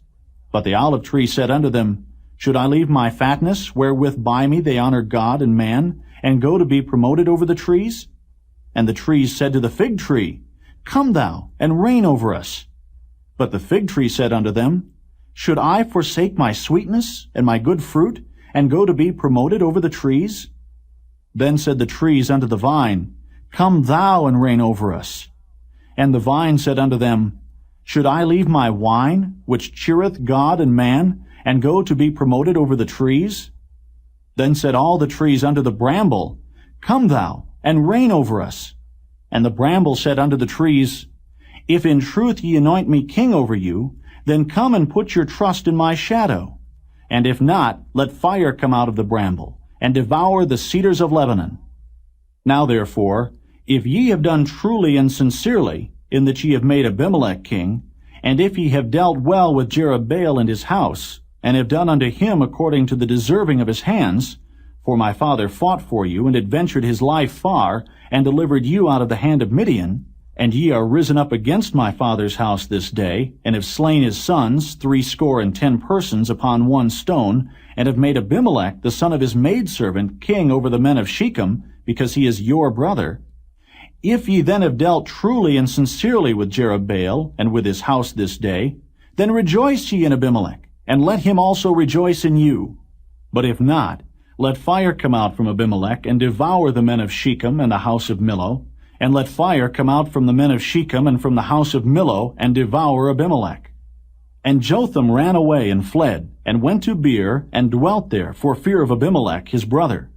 But the olive tree said unto them, Should I leave my fatness, wherewith by me they honor God and man, and go to be promoted over the trees? And the trees said to the fig tree, Come thou, and reign over us. But the fig tree said unto them, Should I forsake my sweetness and my good fruit, and go to be promoted over the trees? Then said the trees unto the vine, Come thou, and reign over us. And the vine said unto them, Should I leave my wine, which cheereth God and man, and go to be promoted over the trees? Then said all the trees unto the bramble, Come thou, and reign over us. And the bramble said unto the trees, If in truth ye anoint me king over you, then come and put your trust in my shadow. And if not, let fire come out of the bramble, and devour the cedars of Lebanon. Now therefore, if ye have done truly and sincerely, in that ye have made Abimelech king, and if ye have dealt well with Jerubbaal and his house, and have done unto him according to the deserving of his hands, for my father fought for you, and adventured his life far, and delivered you out of the hand of Midian, and ye are risen up against my father's house this day, and have slain his sons, 60 persons, upon one stone, and have made Abimelech, the son of his maidservant, king over the men of Shechem, because he is your brother. If ye then have dealt truly and sincerely with Jerubbaal, and with his house this day, then rejoice ye in Abimelech, and let him also rejoice in you. But if not, let fire come out from Abimelech, and devour the men of Shechem and the house of Millo, and let fire come out from the men of Shechem and from the house of Millo, and devour Abimelech. And Jotham ran away and fled, and went to Beer, and dwelt there, for fear of Abimelech his brother.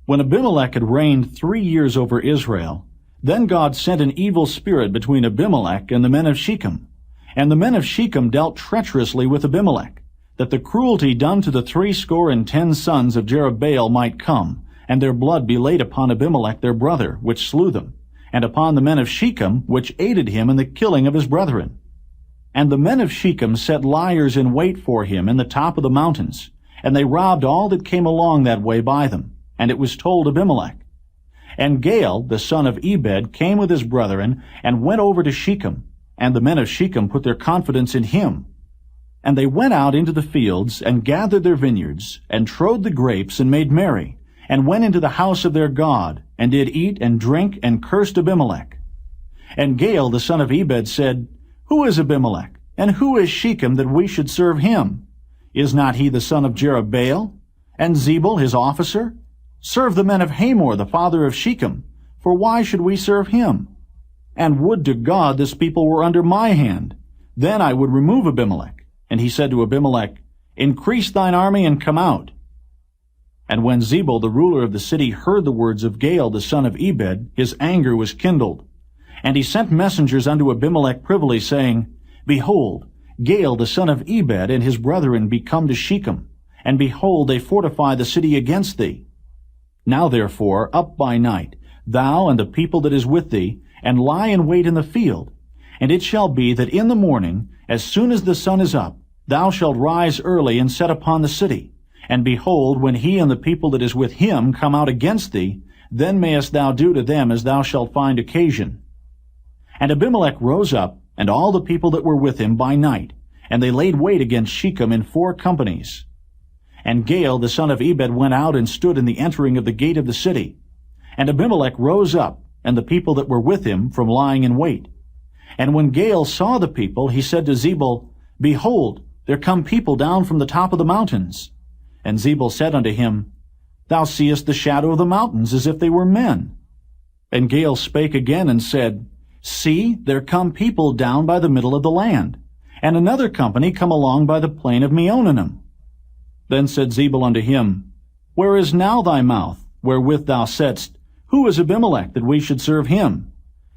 When Abimelech had reigned 3 years over Israel, then God sent an evil spirit between Abimelech and the men of Shechem. And the men of Shechem dealt treacherously with Abimelech, that the cruelty done to the 60 sons of Jerubbaal might come, and their blood be laid upon Abimelech their brother, which slew them, and upon the men of Shechem, which aided him in the killing of his brethren. And the men of Shechem set liers in wait for him in the top of the mountains, and they robbed all that came along that way by them, and it was told Abimelech. And Gaal, the son of Ebed, came with his brethren, and went over to Shechem, and the men of Shechem put their confidence in him. And they went out into the fields, and gathered their vineyards, and trode the grapes, and made merry, and went into the house of their God, and did eat and drink, and cursed Abimelech. And Gaal, the son of Ebed, said, Who is Abimelech, and who is Shechem, that we should serve him? Is not he the son of Jerubbaal? And Zebul his officer? Serve the men of Hamor, the father of Shechem, for why should we serve him? And would to God this people were under my hand, then I would remove Abimelech. And he said to Abimelech, Increase thine army and come out. And when Zebul the ruler of the city heard the words of Gaal the son of Ebed, his anger was kindled. And he sent messengers unto Abimelech privily, saying, Behold, Gaal the son of Ebed and his brethren be come to Shechem, and behold, they fortify the city against thee. Now therefore, up by night, thou and the people that is with thee, and lie in wait in the field. And it shall be that in the morning, as soon as the sun is up, thou shalt rise early and set upon the city. And behold, when he and the people that is with him come out against thee, then mayest thou do to them as thou shalt find occasion. And Abimelech rose up, and all the people that were with him by night, and they laid wait against Shechem in 4 companies. And Gaal the son of Ebed went out and stood in the entering of the gate of the city. And Abimelech rose up, and the people that were with him, from lying in wait. And when Gaal saw the people, he said to Zebul, Behold, there come people down from the top of the mountains. And Zebul said unto him, Thou seest the shadow of the mountains, as if they were men. And Gaal spake again and said, See, there come people down by the middle of the land, and another company come along by the plain of Meonanim. Then said Zebul unto him, Where is now thy mouth, wherewith thou saidst, Who is Abimelech, that we should serve him?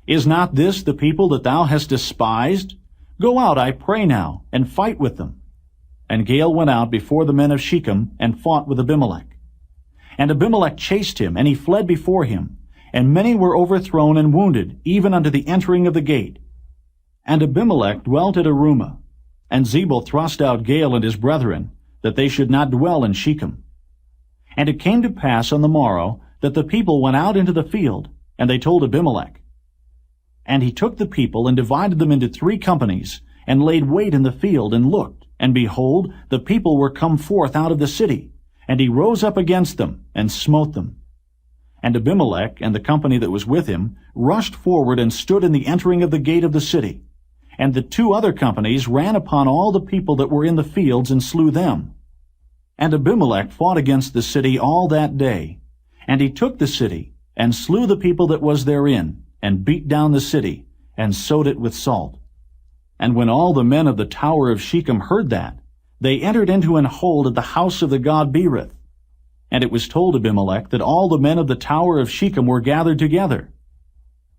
Is not this the people that thou hast despised? Go out, I pray now, and fight with them. And Gaal went out before the men of Shechem, and fought with Abimelech. And Abimelech chased him, and he fled before him, and many were overthrown and wounded, even unto the entering of the gate. And Abimelech dwelt at Arumah, and Zebul thrust out Gaal and his brethren, that they should not dwell in Shechem. And it came to pass on the morrow, that the people went out into the field, and they told Abimelech. And he took the people, and divided them into 3 companies, and laid wait in the field, and looked, and behold, the people were come forth out of the city. And he rose up against them, and smote them. And Abimelech, and the company that was with him, rushed forward, and stood in the entering of the gate of the city. And the 2 other companies ran upon all the people that were in the fields, and slew them. And Abimelech fought against the city all that day. And he took the city, and slew the people that was therein, and beat down the city, and sowed it with salt. And when all the men of the tower of Shechem heard that, they entered into an hold at the house of the god Berith. And it was told Abimelech that all the men of the tower of Shechem were gathered together.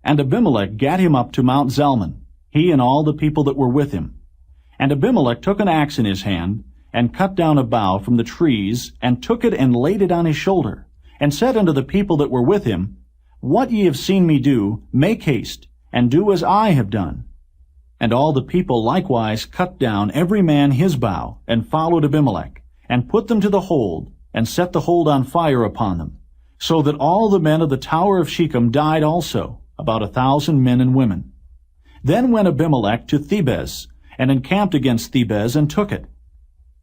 And Abimelech gat him up to Mount Zalmon, he and all the people that were with him. And Abimelech took an axe in his hand, and cut down a bough from the trees, and took it and laid it on his shoulder, and said unto the people that were with him, What ye have seen me do, make haste, and do as I have done. And all the people likewise cut down every man his bough, and followed Abimelech, and put them to the hold, and set the hold on fire upon them, so that all the men of the tower of Shechem died also, about 1,000 men and women. Then went Abimelech to Thebez, and encamped against Thebez, and took it.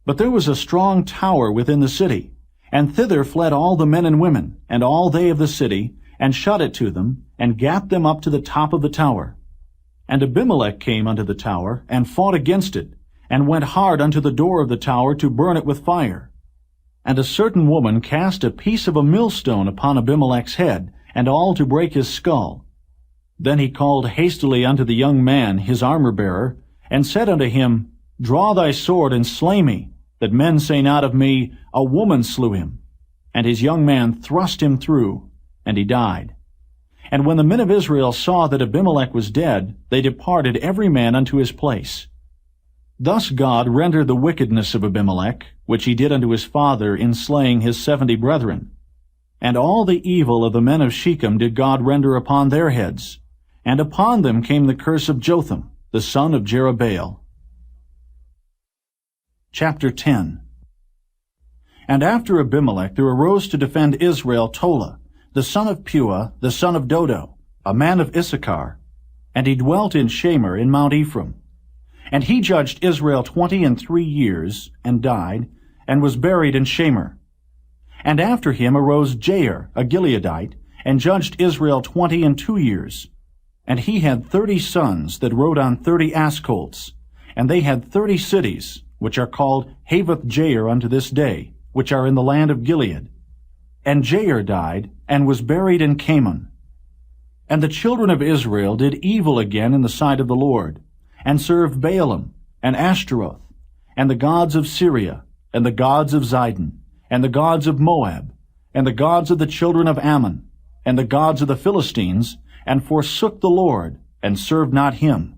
But there was a strong tower within the city, and thither fled all the men and women, and all they of the city, and shut it to them, and gat them up to the top of the tower. And Abimelech came unto the tower, and fought against it, and went hard unto the door of the tower to burn it with fire. And a certain woman cast a piece of a millstone upon Abimelech's head, and all to break his skull. Then he called hastily unto the young man, his armor-bearer, and said unto him, Draw thy sword, and slay me, that men say not of me, A woman slew him. And his young man thrust him through, and he died. And when the men of Israel saw that Abimelech was dead, they departed every man unto his place. Thus God rendered the wickedness of Abimelech, which he did unto his father in slaying his 70 brethren. And all the evil of the men of Shechem did God render upon their heads, and upon them came the curse of Jotham, the son of Jerubbaal. Chapter 10. And after Abimelech there arose to defend Israel Tola, the son of Puah, the son of Dodo, a man of Issachar, and he dwelt in Shamir in Mount Ephraim. And he judged Israel 23 years, and died, and was buried in Shamir. And after him arose Jair, a Gileadite, and judged Israel 22 years. And he had 30 sons that rode on 30 ass colts, and they had 30 cities, which are called Havoth Jair unto this day, which are in the land of Gilead. And Jair died, and was buried in Camon. And the children of Israel did evil again in the sight of the Lord, and served Baalim, and Ashtaroth, and the gods of Syria, and the gods of Zidon, and the gods of Moab, and the gods of the children of Ammon, and the gods of the Philistines, and forsook the Lord, and served not him.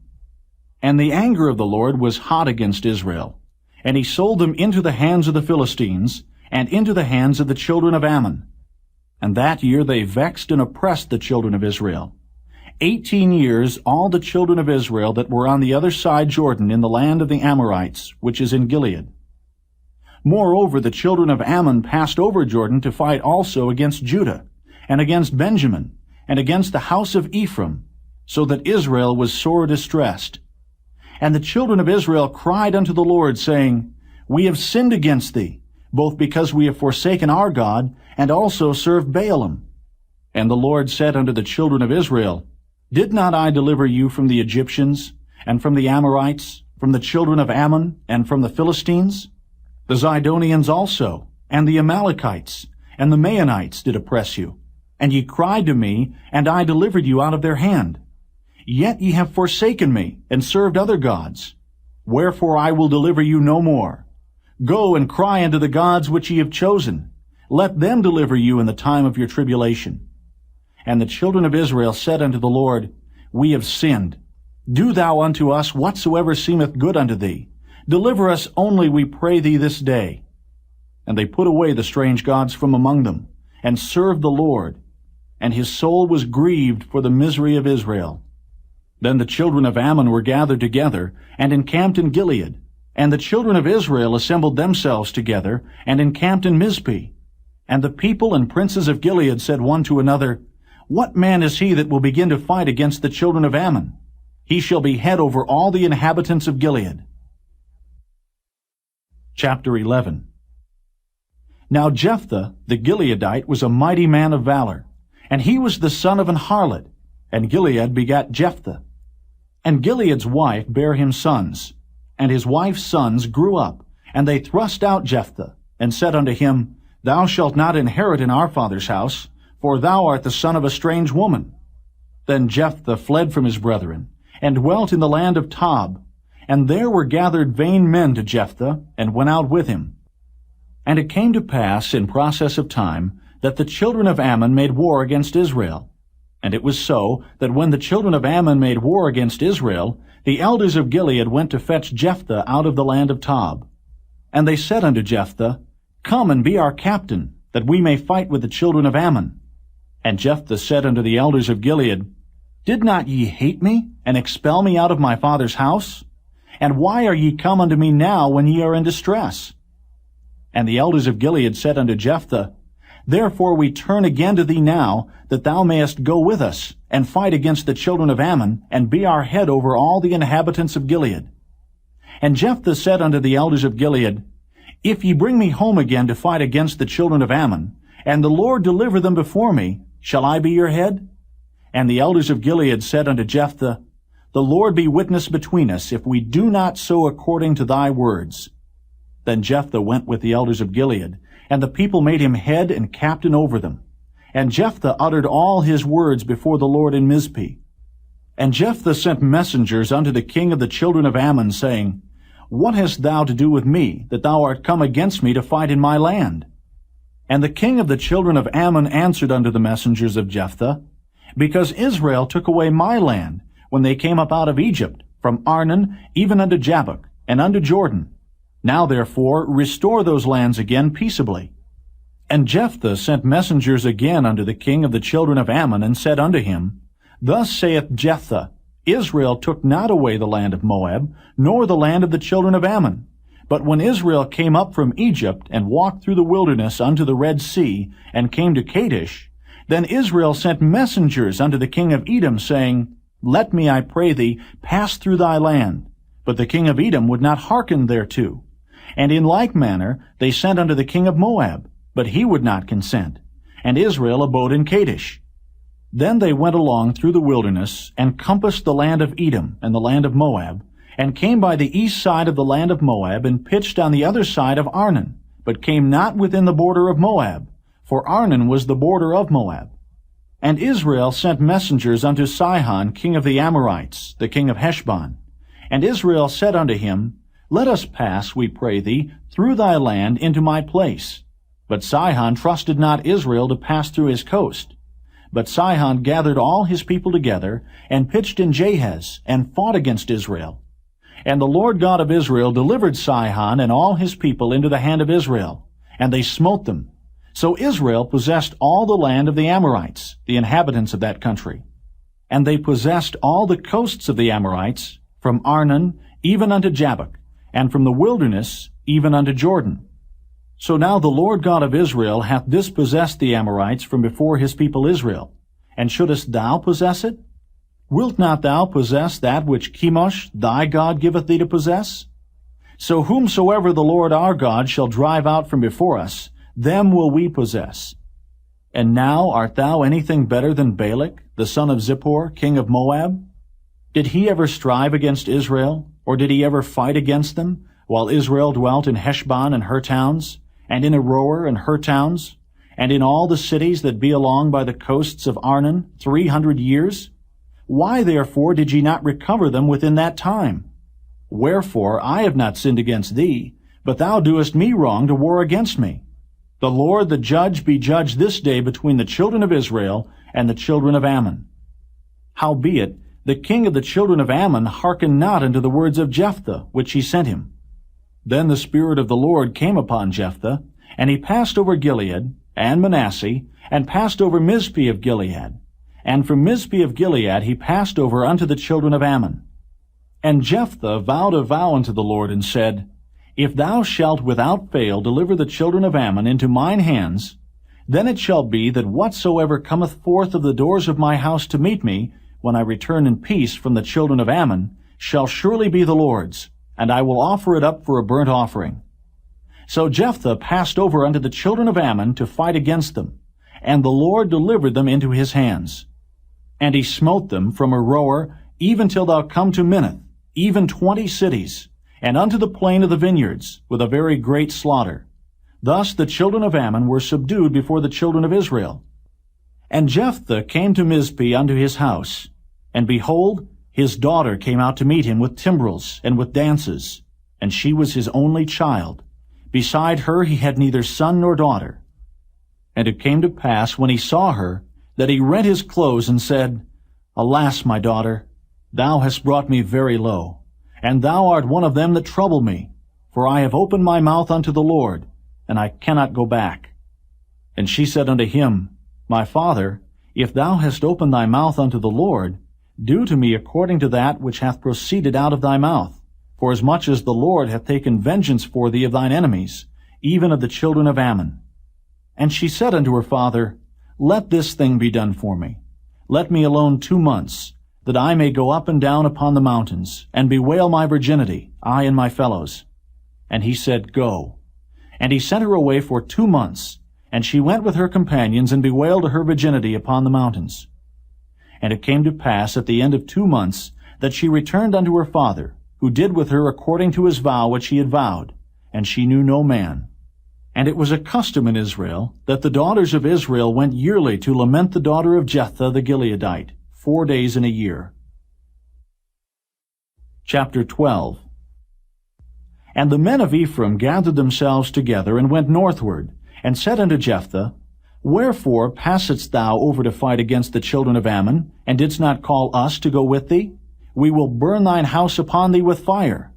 And the anger of the Lord was hot against Israel, and he sold them into the hands of the Philistines, and into the hands of the children of Ammon. And that year they vexed and oppressed the children of Israel. 18 years all the children of Israel that were on the other side Jordan in the land of the Amorites, which is in Gilead. Moreover, the children of Ammon passed over Jordan to fight also against Judah, and against Benjamin, and against the house of Ephraim, so that Israel was sore distressed. And the children of Israel cried unto the Lord, saying, We have sinned against thee, both because we have forsaken our God, and also served Baalim. And the Lord said unto the children of Israel, Did not I deliver you from the Egyptians, and from the Amorites, from the children of Ammon, and from the Philistines? The Zidonians also, and the Amalekites, and the Maonites did oppress you. And ye cried to me, and I delivered you out of their hand. Yet ye have forsaken me, and served other gods. Wherefore I will deliver you no more. Go and cry unto the gods which ye have chosen. Let them deliver you in the time of your tribulation. And the children of Israel said unto the Lord, We have sinned. Do thou unto us whatsoever seemeth good unto thee. Deliver us only, we pray thee, this day. And they put away the strange gods from among them, and served the Lord. And his soul was grieved for the misery of Israel. Then the children of Ammon were gathered together, and encamped in Gilead. And the children of Israel assembled themselves together, and encamped in Mizpeh. And the people and princes of Gilead said one to another, What man is he that will begin to fight against the children of Ammon? He shall be head over all the inhabitants of Gilead. Chapter 11. Now Jephthah the Gileadite was a mighty man of valor, and he was the son of an harlot, and Gilead begat Jephthah. And Gilead's wife bare him sons, and his wife's sons grew up, and they thrust out Jephthah, and said unto him, Thou shalt not inherit in our father's house, for thou art the son of a strange woman. Then Jephthah fled from his brethren, and dwelt in the land of Tob. And there were gathered vain men to Jephthah, and went out with him. And it came to pass in process of time, that the children of Ammon made war against Israel. And it was so, that when the children of Ammon made war against Israel, the elders of Gilead went to fetch Jephthah out of the land of Tob. And they said unto Jephthah, Come and be our captain, that we may fight with the children of Ammon. And Jephthah said unto the elders of Gilead, Did not ye hate me, and expel me out of my father's house? And why are ye come unto me now, when ye are in distress? And the elders of Gilead said unto Jephthah, Therefore we turn again to thee now, that thou mayest go with us, and fight against the children of Ammon, and be our head over all the inhabitants of Gilead. And Jephthah said unto the elders of Gilead, If ye bring me home again to fight against the children of Ammon, and the Lord deliver them before me, shall I be your head? And the elders of Gilead said unto Jephthah, The Lord be witness between us, if we do not so according to thy words. Then Jephthah went with the elders of Gilead, and the people made him head and captain over them. And Jephthah uttered all his words before the Lord in Mizpeh. And Jephthah sent messengers unto the king of the children of Ammon, saying, What hast thou to do with me, that thou art come against me to fight in my land? And the king of the children of Ammon answered unto the messengers of Jephthah, Because Israel took away my land, when they came up out of Egypt, from Arnon even unto Jabbok, and unto Jordan. Now therefore restore those lands again peaceably. And Jephthah sent messengers again unto the king of the children of Ammon, and said unto him, Thus saith Jephthah, Israel took not away the land of Moab, nor the land of the children of Ammon. But when Israel came up from Egypt, and walked through the wilderness unto the Red Sea, and came to Kadesh, then Israel sent messengers unto the king of Edom, saying, Let me, I pray thee, pass through thy land. But the king of Edom would not hearken thereto. And in like manner they sent unto the king of Moab, but he would not consent. And Israel abode in Kadesh. Then they went along through the wilderness, and compassed the land of Edom and the land of Moab, and came by the east side of the land of Moab, and pitched on the other side of Arnon, but came not within the border of Moab, for Arnon was the border of Moab. And Israel sent messengers unto Sihon king of the Amorites, the king of Heshbon, And Israel said unto him, Let us pass, we pray thee, through thy land into my place. But Sihon trusted not Israel to pass through his coast. But Sihon gathered all his people together, and pitched in Jahaz, and fought against Israel. And the Lord God of Israel delivered Sihon and all his people into the hand of Israel, and they smote them. So Israel possessed all the land of the Amorites, the inhabitants of that country. And they possessed all the coasts of the Amorites, from Arnon even unto Jabbok, and from the wilderness even unto Jordan. So now the Lord God of Israel hath dispossessed the Amorites from before his people Israel. And shouldest thou possess it? Wilt not thou possess that which Chemosh thy God giveth thee to possess? So whomsoever the Lord our God shall drive out from before us, them will we possess. And now art thou anything better than Balak, the son of Zippor, king of Moab? Did he ever strive against Israel, or did he ever fight against them, while Israel dwelt in Heshbon and her towns, and in Aroer and her towns, and in all the cities that be along by the coasts of Arnon 300 years? Why therefore did ye not recover them within that time? Wherefore I have not sinned against thee, but thou doest me wrong to war against me. The Lord the judge be judge this day between the children of Israel and the children of Ammon. Howbeit, the king of the children of Ammon hearkened not unto the words of Jephthah, which he sent him. Then the Spirit of the Lord came upon Jephthah, and he passed over Gilead, and Manasseh, and passed over Mizpeh of Gilead. And from Mizpeh of Gilead he passed over unto the children of Ammon. And Jephthah vowed a vow unto the Lord, and said, If thou shalt without fail deliver the children of Ammon into mine hands, then it shall be that whatsoever cometh forth of the doors of my house to meet me, when I return in peace from the children of Ammon, shall surely be the Lord's, and I will offer it up for a burnt offering. So Jephthah passed over unto the children of Ammon to fight against them, and the Lord delivered them into his hands. And he smote them from Aroer even till thou come to Minnith, even 20 cities, and unto the plain of the vineyards, with a very great slaughter. Thus the children of Ammon were subdued before the children of Israel. And Jephthah came to Mizpeh unto his house, and behold, his daughter came out to meet him with timbrels and with dances, and she was his only child. Beside her he had neither son nor daughter. And it came to pass, when he saw her, that he rent his clothes and said, Alas, my daughter, thou hast brought me very low, and thou art one of them that trouble me, for I have opened my mouth unto the Lord, and I cannot go back. And she said unto him, My father, if thou hast opened thy mouth unto the Lord, do to me according to that which hath proceeded out of thy mouth, forasmuch as the Lord hath taken vengeance for thee of thine enemies, even of the children of Ammon. And she said unto her father, Let this thing be done for me. Let me alone 2 months, that I may go up and down upon the mountains, and bewail my virginity, I and my fellows. And he said, Go. And he sent her away for 2 months, and she went with her companions, and bewailed her virginity upon the mountains. And it came to pass at the end of 2 months, that she returned unto her father, who did with her according to his vow which he had vowed, and she knew no man. And it was a custom in Israel, that the daughters of Israel went yearly to lament the daughter of Jephthah the Gileadite, 4 days in a year. Chapter 12. And the men of Ephraim gathered themselves together, and went northward, and said unto Jephthah, Wherefore passedst thou over to fight against the children of Ammon, and didst not call us to go with thee? We will burn thine house upon thee with fire.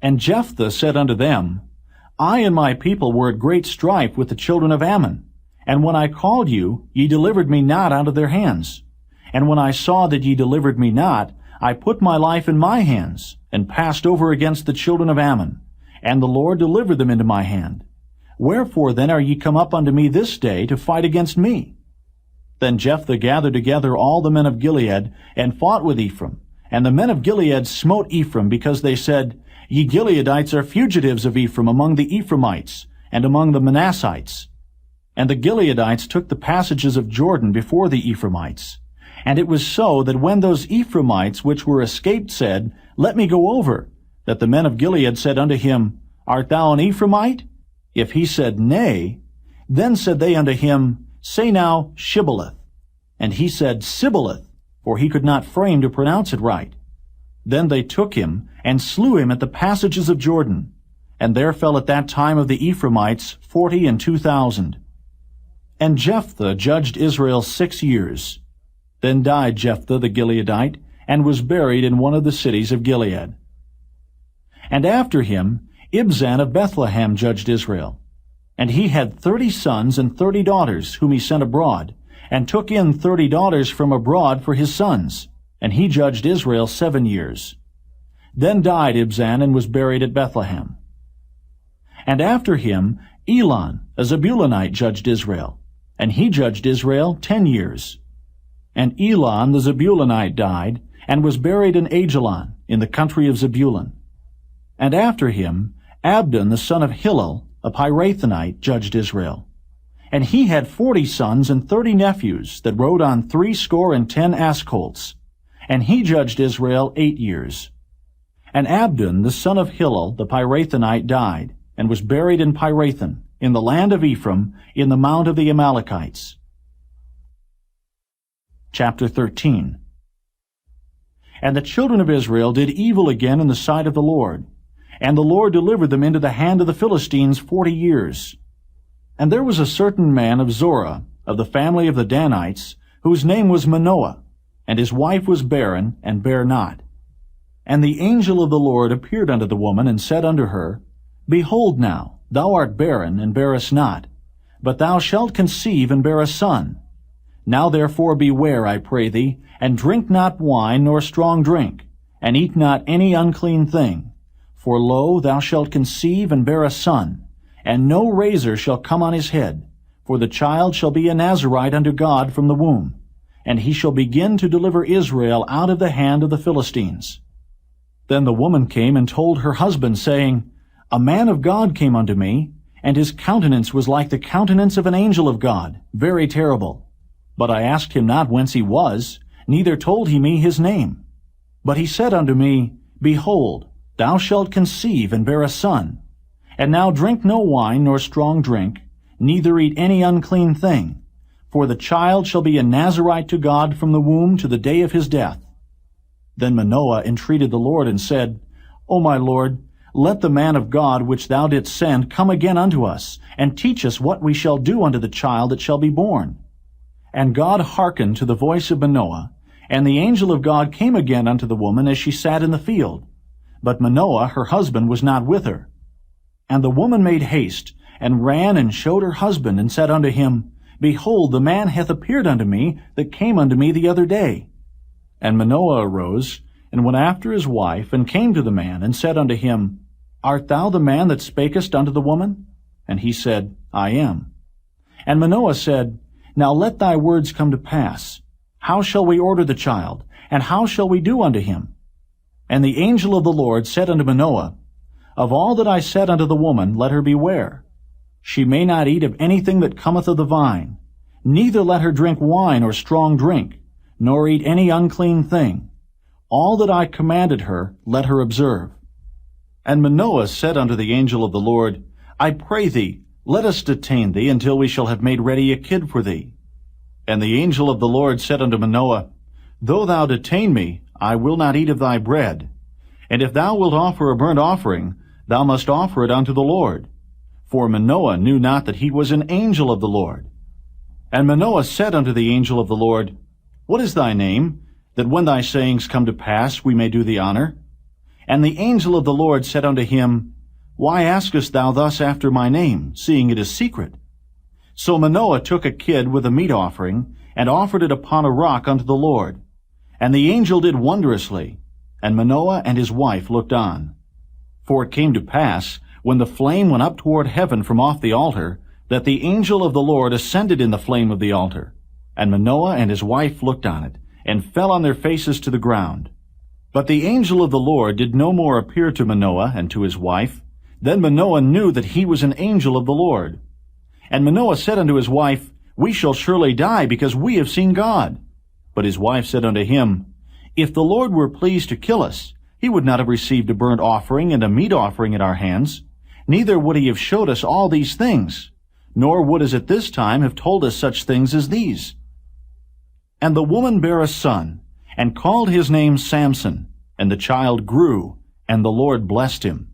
And Jephthah said unto them, I and my people were at great strife with the children of Ammon, and when I called you, ye delivered me not out of their hands. And when I saw that ye delivered me not, I put my life in my hands, and passed over against the children of Ammon, and the Lord delivered them into my hand. Wherefore then are ye come up unto me this day to fight against me? Then Jephthah gathered together all the men of Gilead, and fought with Ephraim. And the men of Gilead smote Ephraim, because they said, Ye Gileadites are fugitives of Ephraim among the Ephraimites, and among the Manassites. And the Gileadites took the passages of Jordan before the Ephraimites. And it was so that when those Ephraimites which were escaped said, Let me go over, that the men of Gilead said unto him, Art thou an Ephraimite? If he said, Nay, then said they unto him, Say now, Shibboleth. And he said, Sibboleth, for he could not frame to pronounce it right. Then they took him, and slew him at the passages of Jordan. And there fell at that time of the Ephraimites 42,000. And Jephthah judged Israel 6 years. Then died Jephthah the Gileadite, and was buried in one of the cities of Gilead. And after him Ibzan of Bethlehem judged Israel. And he had 30 sons and 30 daughters, whom he sent abroad, and took in 30 daughters from abroad for his sons. And he judged Israel 7 years. Then died Ibzan, and was buried at Bethlehem. And after him Elon, a Zebulunite, judged Israel. And he judged Israel 10 years. And Elon the Zebulunite died, and was buried in Ajalon, in the country of Zebulun. And after him Abdon the son of Hillel, a Pirathonite, judged Israel. And he had 40 sons and 30 nephews, that rode on 70 ass colts. And he judged Israel 8 years. And Abdon the son of Hillel, the Pirathonite, died, and was buried in Pirathon, in the land of Ephraim, in the mount of the Amalekites. Chapter 13. And the children of Israel did evil again in the sight of the Lord. And the Lord delivered them into the hand of the Philistines 40 years. And there was a certain man of Zorah, of the family of the Danites, whose name was Manoah, and his wife was barren, and bare not. And the angel of the Lord appeared unto the woman, and said unto her, Behold now, thou art barren, and bearest not, but thou shalt conceive, and bear a son. Now therefore beware, I pray thee, and drink not wine nor strong drink, and eat not any unclean thing. For lo, thou shalt conceive, and bear a son, and no razor shall come on his head, for the child shall be a Nazarite unto God from the womb, and he shall begin to deliver Israel out of the hand of the Philistines. Then the woman came and told her husband, saying, A man of God came unto me, and his countenance was like the countenance of an angel of God, very terrible. But I asked him not whence he was, neither told he me his name. But he said unto me, Behold, thou shalt conceive, and bear a son. And now drink no wine nor strong drink, neither eat any unclean thing. For the child shall be a Nazarite to God from the womb to the day of his death. Then Manoah entreated the Lord, and said, O my Lord, let the man of God which thou didst send come again unto us, and teach us what we shall do unto the child that shall be born. And God hearkened to the voice of Manoah, and the angel of God came again unto the woman as she sat in the field. But Manoah her husband was not with her. And the woman made haste, and ran and showed her husband, and said unto him, Behold, the man hath appeared unto me, that came unto me the other day. And Manoah arose, and went after his wife, and came to the man, and said unto him, Art thou the man that spakest unto the woman? And he said, I am. And Manoah said, Now let thy words come to pass. How shall we order the child, and how shall we do unto him? And the angel of the Lord said unto Manoah, Of all that I said unto the woman, let her beware. She may not eat of anything that cometh of the vine, neither let her drink wine or strong drink, nor eat any unclean thing. All that I commanded her, let her observe. And Manoah said unto the angel of the Lord, I pray thee, let us detain thee until we shall have made ready a kid for thee. And the angel of the Lord said unto Manoah, Though thou detain me, I will not eat of thy bread. And if thou wilt offer a burnt offering, thou must offer it unto the Lord. For Manoah knew not that he was an angel of the Lord. And Manoah said unto the angel of the Lord, What is thy name, that when thy sayings come to pass we may do thee honor? And the angel of the Lord said unto him, Why askest thou thus after my name, seeing it is secret? So Manoah took a kid with a meat offering, and offered it upon a rock unto the Lord. And the angel did wondrously, and Manoah and his wife looked on. For it came to pass, when the flame went up toward heaven from off the altar, that the angel of the Lord ascended in the flame of the altar. And Manoah and his wife looked on it, and fell on their faces to the ground. But the angel of the Lord did no more appear to Manoah and to his wife. Then Manoah knew that he was an angel of the Lord. And Manoah said unto his wife, We shall surely die, because we have seen God. But his wife said unto him, If the Lord were pleased to kill us, he would not have received a burnt offering and a meat offering at our hands, neither would he have showed us all these things, nor would as at this time have told us such things as these. And the woman bare a son, and called his name Samson. And the child grew, and the Lord blessed him.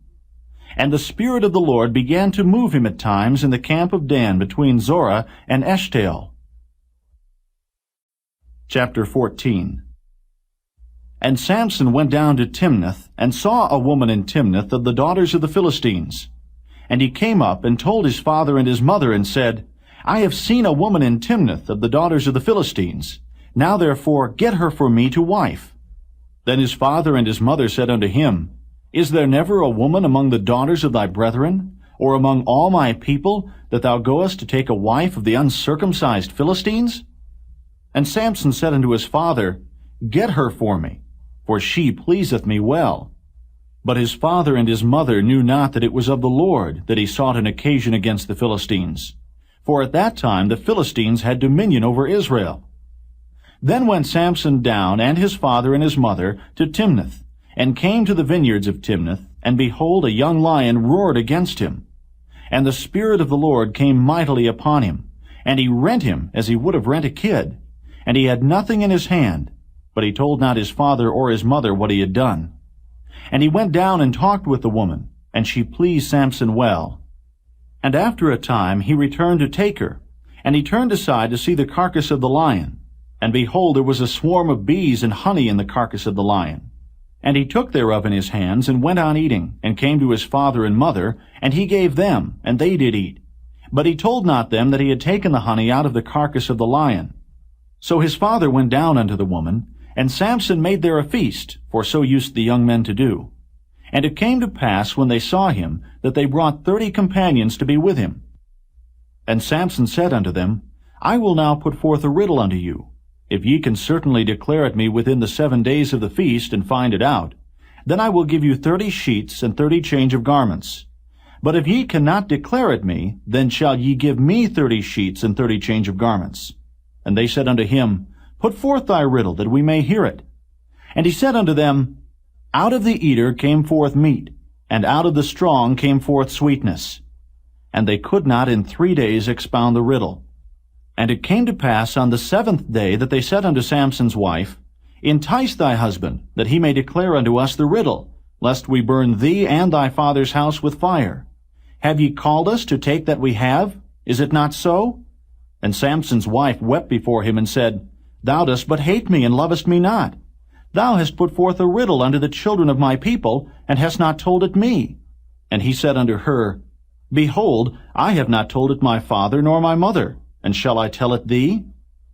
And the Spirit of the Lord began to move him at times in the camp of Dan between Zorah and Eshtaol. Chapter 14. And Samson went down to Timnath, and saw a woman in Timnath of the daughters of the Philistines. And he came up and told his father and his mother, and said, I have seen a woman in Timnath of the daughters of the Philistines. Now therefore get her for me to wife. Then his father and his mother said unto him, Is there never a woman among the daughters of thy brethren, or among all my people, that thou goest to take a wife of the uncircumcised Philistines? And Samson said unto his father, Get her for me, for she pleaseth me well. But his father and his mother knew not that it was of the Lord that he sought an occasion against the Philistines. For at that time the Philistines had dominion over Israel. Then went Samson down, and his father and his mother, to Timnath, and came to the vineyards of Timnath, and behold, a young lion roared against him. And the Spirit of the Lord came mightily upon him, and he rent him as he would have rent a kid. And he had nothing in his hand, but he told not his father or his mother what he had done. And he went down and talked with the woman, and she pleased Samson well. And after a time he returned to take her, and he turned aside to see the carcass of the lion. And behold, there was a swarm of bees and honey in the carcass of the lion. And he took thereof in his hands, and went on eating, and came to his father and mother, and he gave them, and they did eat. But he told not them that he had taken the honey out of the carcass of the lion. So his father went down unto the woman, and Samson made there a feast, for so used the young men to do. And it came to pass, when they saw him, that they brought 30 companions to be with him. And Samson said unto them, I will now put forth a riddle unto you. If ye can certainly declare it me within the 7 days of the feast, and find it out, then I will give you 30 sheets and 30 change of garments. But if ye cannot declare it me, then shall ye give me 30 sheets and 30 change of garments. And they said unto him, Put forth thy riddle, that we may hear it. And he said unto them, Out of the eater came forth meat, and out of the strong came forth sweetness. And they could not in 3 days expound the riddle. And it came to pass on the 7th day that they said unto Samson's wife, Entice thy husband, that he may declare unto us the riddle, lest we burn thee and thy father's house with fire. Have ye called us to take that we have? Is it not so? And Samson's wife wept before him, and said, Thou dost but hate me, and lovest me not. Thou hast put forth a riddle unto the children of my people, and hast not told it me. And he said unto her, Behold, I have not told it my father nor my mother, and shall I tell it thee?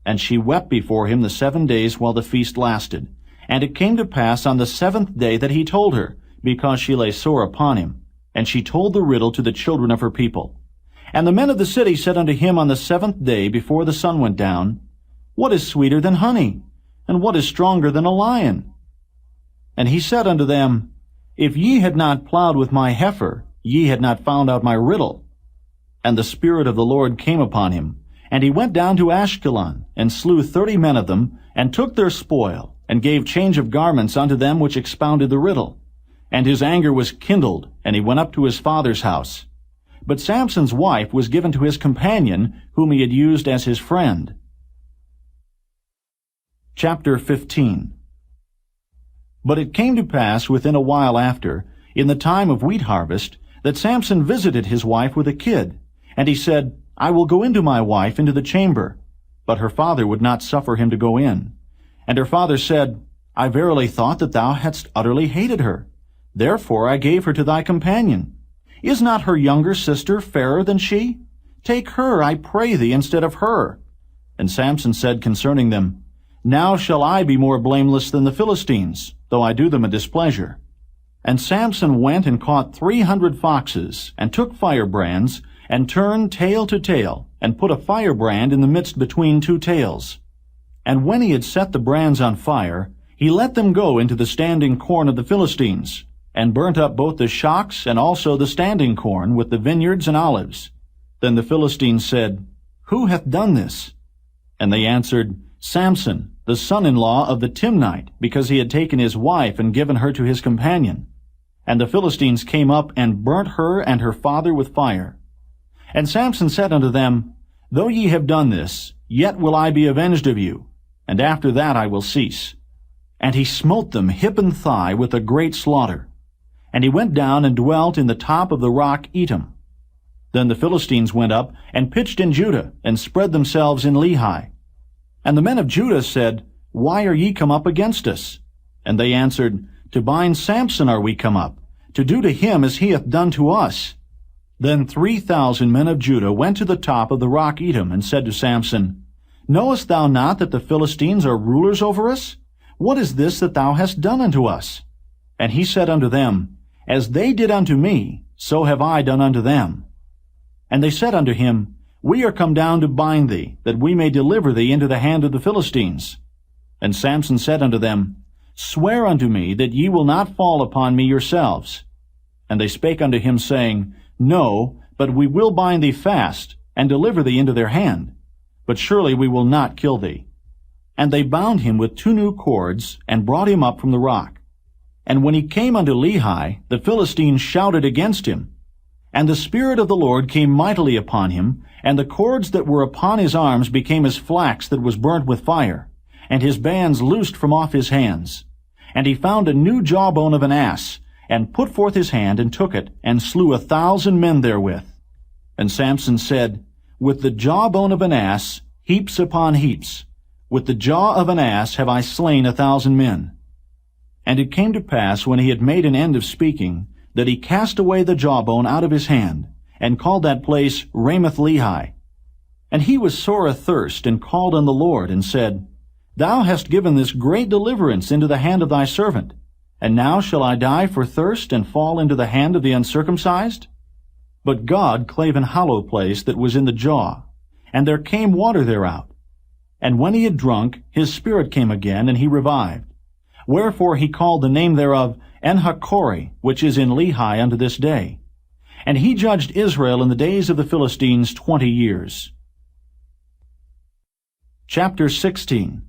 And she wept before him the 7 days while the feast lasted. And it came to pass on the 7th day that he told her, because she lay sore upon him. And she told the riddle to the children of her people. And the men of the city said unto him on the 7th day before the sun went down, What is sweeter than honey? And what is stronger than a lion? And he said unto them, If ye had not plowed with my heifer, ye had not found out my riddle. And the Spirit of the Lord came upon him, and he went down to Ashkelon, and slew 30 men of them, and took their spoil, and gave change of garments unto them which expounded the riddle. And his anger was kindled, and he went up to his father's house. But Samson's wife was given to his companion, whom he had used as his friend. Chapter 15. But it came to pass within a while after, in the time of wheat harvest, that Samson visited his wife with a kid. And he said, I will go into my wife into the chamber. But her father would not suffer him to go in. And her father said, I verily thought that thou hadst utterly hated her. Therefore I gave her to thy companion. Is not her younger sister fairer than she? Take her, I pray thee, instead of her. And Samson said concerning them, Now shall I be more blameless than the Philistines, though I do them a displeasure. And Samson went and caught 300 foxes, and took firebrands, and turned tail to tail, and put a firebrand in the midst between 2 tails. And when he had set the brands on fire, he let them go into the standing corn of the Philistines, and burnt up both the shocks and also the standing corn with the vineyards and olives. Then the Philistines said, Who hath done this? And they answered, Samson, the son-in-law of the Timnite, because he had taken his wife and given her to his companion. And the Philistines came up and burnt her and her father with fire. And Samson said unto them, Though ye have done this, yet will I be avenged of you, and after that I will cease. And he smote them hip and thigh with a great slaughter. And he went down and dwelt in the top of the rock Etam. Then the Philistines went up and pitched in Judah, and spread themselves in Lehi. And the men of Judah said, Why are ye come up against us? And they answered, To bind Samson are we come up, to do to him as he hath done to us. Then 3,000 men of Judah went to the top of the rock Etam, and said to Samson, Knowest thou not that the Philistines are rulers over us? What is this that thou hast done unto us? And he said unto them, As they did unto me, so have I done unto them. And they said unto him, We are come down to bind thee, that we may deliver thee into the hand of the Philistines. And Samson said unto them, Swear unto me that ye will not fall upon me yourselves. And they spake unto him, saying, No, but we will bind thee fast, and deliver thee into their hand. But surely we will not kill thee. And they bound him with 2 new cords, and brought him up from the rock. And when he came unto Lehi, the Philistines shouted against him. And the Spirit of the Lord came mightily upon him, and the cords that were upon his arms became as flax that was burnt with fire, and his bands loosed from off his hands. And he found a new jawbone of an ass, and put forth his hand, and took it, and slew 1,000 men therewith. And Samson said, With the jawbone of an ass, heaps upon heaps, with the jaw of an ass have I slain 1,000 men. And it came to pass, when he had made an end of speaking, that he cast away the jawbone out of his hand, and called that place Ramath-Lehi. And he was sore athirst, and called on the Lord, and said, Thou hast given this great deliverance into the hand of thy servant, and now shall I die for thirst, and fall into the hand of the uncircumcised? But God clave an hollow place that was in the jaw, and there came water thereout. And when he had drunk, his spirit came again, and he revived. Wherefore he called the name thereof En-hakkore, which is in Lehi unto this day. And he judged Israel in the days of the Philistines 20 years. Chapter 16.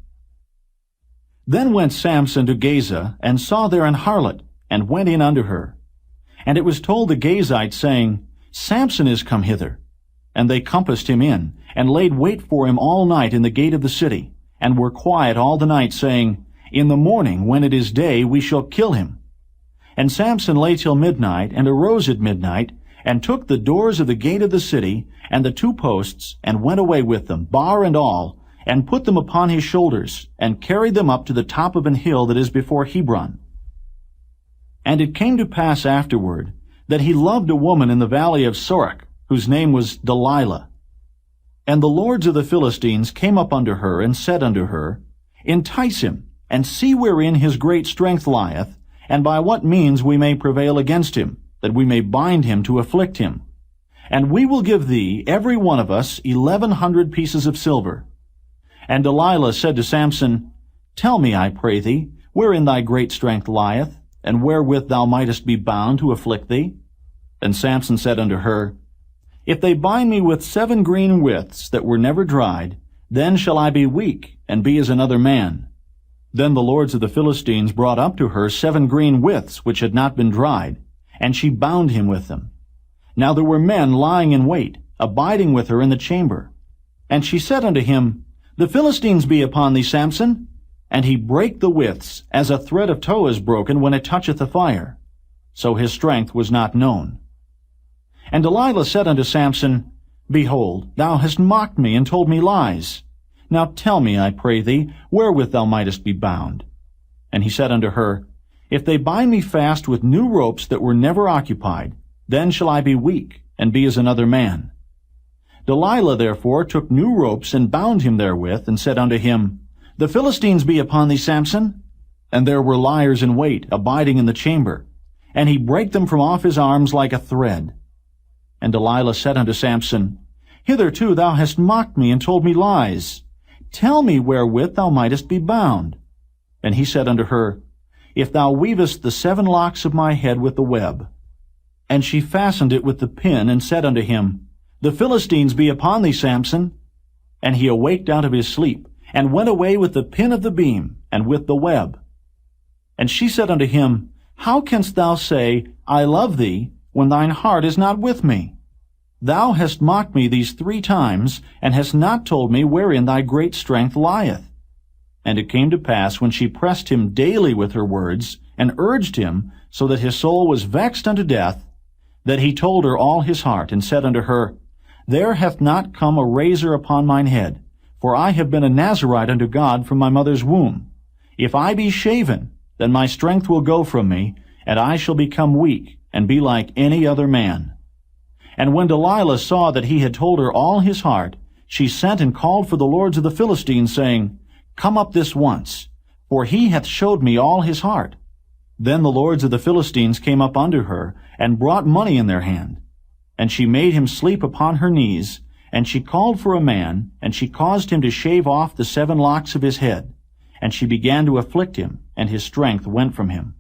Then went Samson to Gaza, and saw there an harlot, and went in unto her. And it was told the Gazites, saying, Samson is come hither. And they compassed him in, and laid wait for him all night in the gate of the city, and were quiet all the night, saying, In the morning, when it is day, we shall kill him. And Samson lay till midnight, and arose at midnight, and took the doors of the gate of the city, and the 2 posts, and went away with them, bar and all, and put them upon his shoulders, and carried them up to the top of an hill that is before Hebron. And it came to pass afterward, that he loved a woman in the valley of Sorek, whose name was Delilah. And the lords of the Philistines came up unto her, and said unto her, Entice him, and see wherein his great strength lieth, and by what means we may prevail against him, that we may bind him to afflict him. And we will give thee, every one of us, 1,100 pieces of silver. And Delilah said to Samson, Tell me, I pray thee, wherein thy great strength lieth, and wherewith thou mightest be bound to afflict thee? And Samson said unto her, If they bind me with 7 green withs that were never dried, then shall I be weak, and be as another man. Then the lords of the Philistines brought up to her 7 green withs which had not been dried, and she bound him with them. Now there were men lying in wait, abiding with her in the chamber. And she said unto him, The Philistines be upon thee, Samson. And he brake the withs, as a thread of tow is broken when it toucheth the fire. So his strength was not known. And Delilah said unto Samson, Behold, thou hast mocked me, and told me lies. Now tell me, I pray thee, wherewith thou mightest be bound. And he said unto her, If they bind me fast with new ropes that were never occupied, then shall I be weak, and be as another man. Delilah therefore took new ropes, and bound him therewith, and said unto him, The Philistines be upon thee, Samson. And there were liers in wait, abiding in the chamber. And he brake them from off his arms like a thread. And Delilah said unto Samson, Hitherto thou hast mocked me, and told me lies. Tell me wherewith thou mightest be bound. And he said unto her, If thou weavest the 7 locks of my head with the web. And she fastened it with the pin, and said unto him, The Philistines be upon thee, Samson. And he awaked out of his sleep, and went away with the pin of the beam, and with the web. And she said unto him, How canst thou say, I love thee, when thine heart is not with me? Thou hast mocked me these 3 times, and hast not told me wherein thy great strength lieth. And it came to pass, when she pressed him daily with her words, and urged him, so that his soul was vexed unto death, that he told her all his heart, and said unto her, There hath not come a razor upon mine head, for I have been a Nazarite unto God from my mother's womb. If I be shaven, then my strength will go from me, and I shall become weak, and be like any other man. And when Delilah saw that he had told her all his heart, she sent and called for the lords of the Philistines, saying, Come up this once, for he hath showed me all his heart. Then the lords of the Philistines came up unto her, and brought money in their hand. And she made him sleep upon her knees, and she called for a man, and she caused him to shave off the 7 locks of his head. And she began to afflict him, and his strength went from him.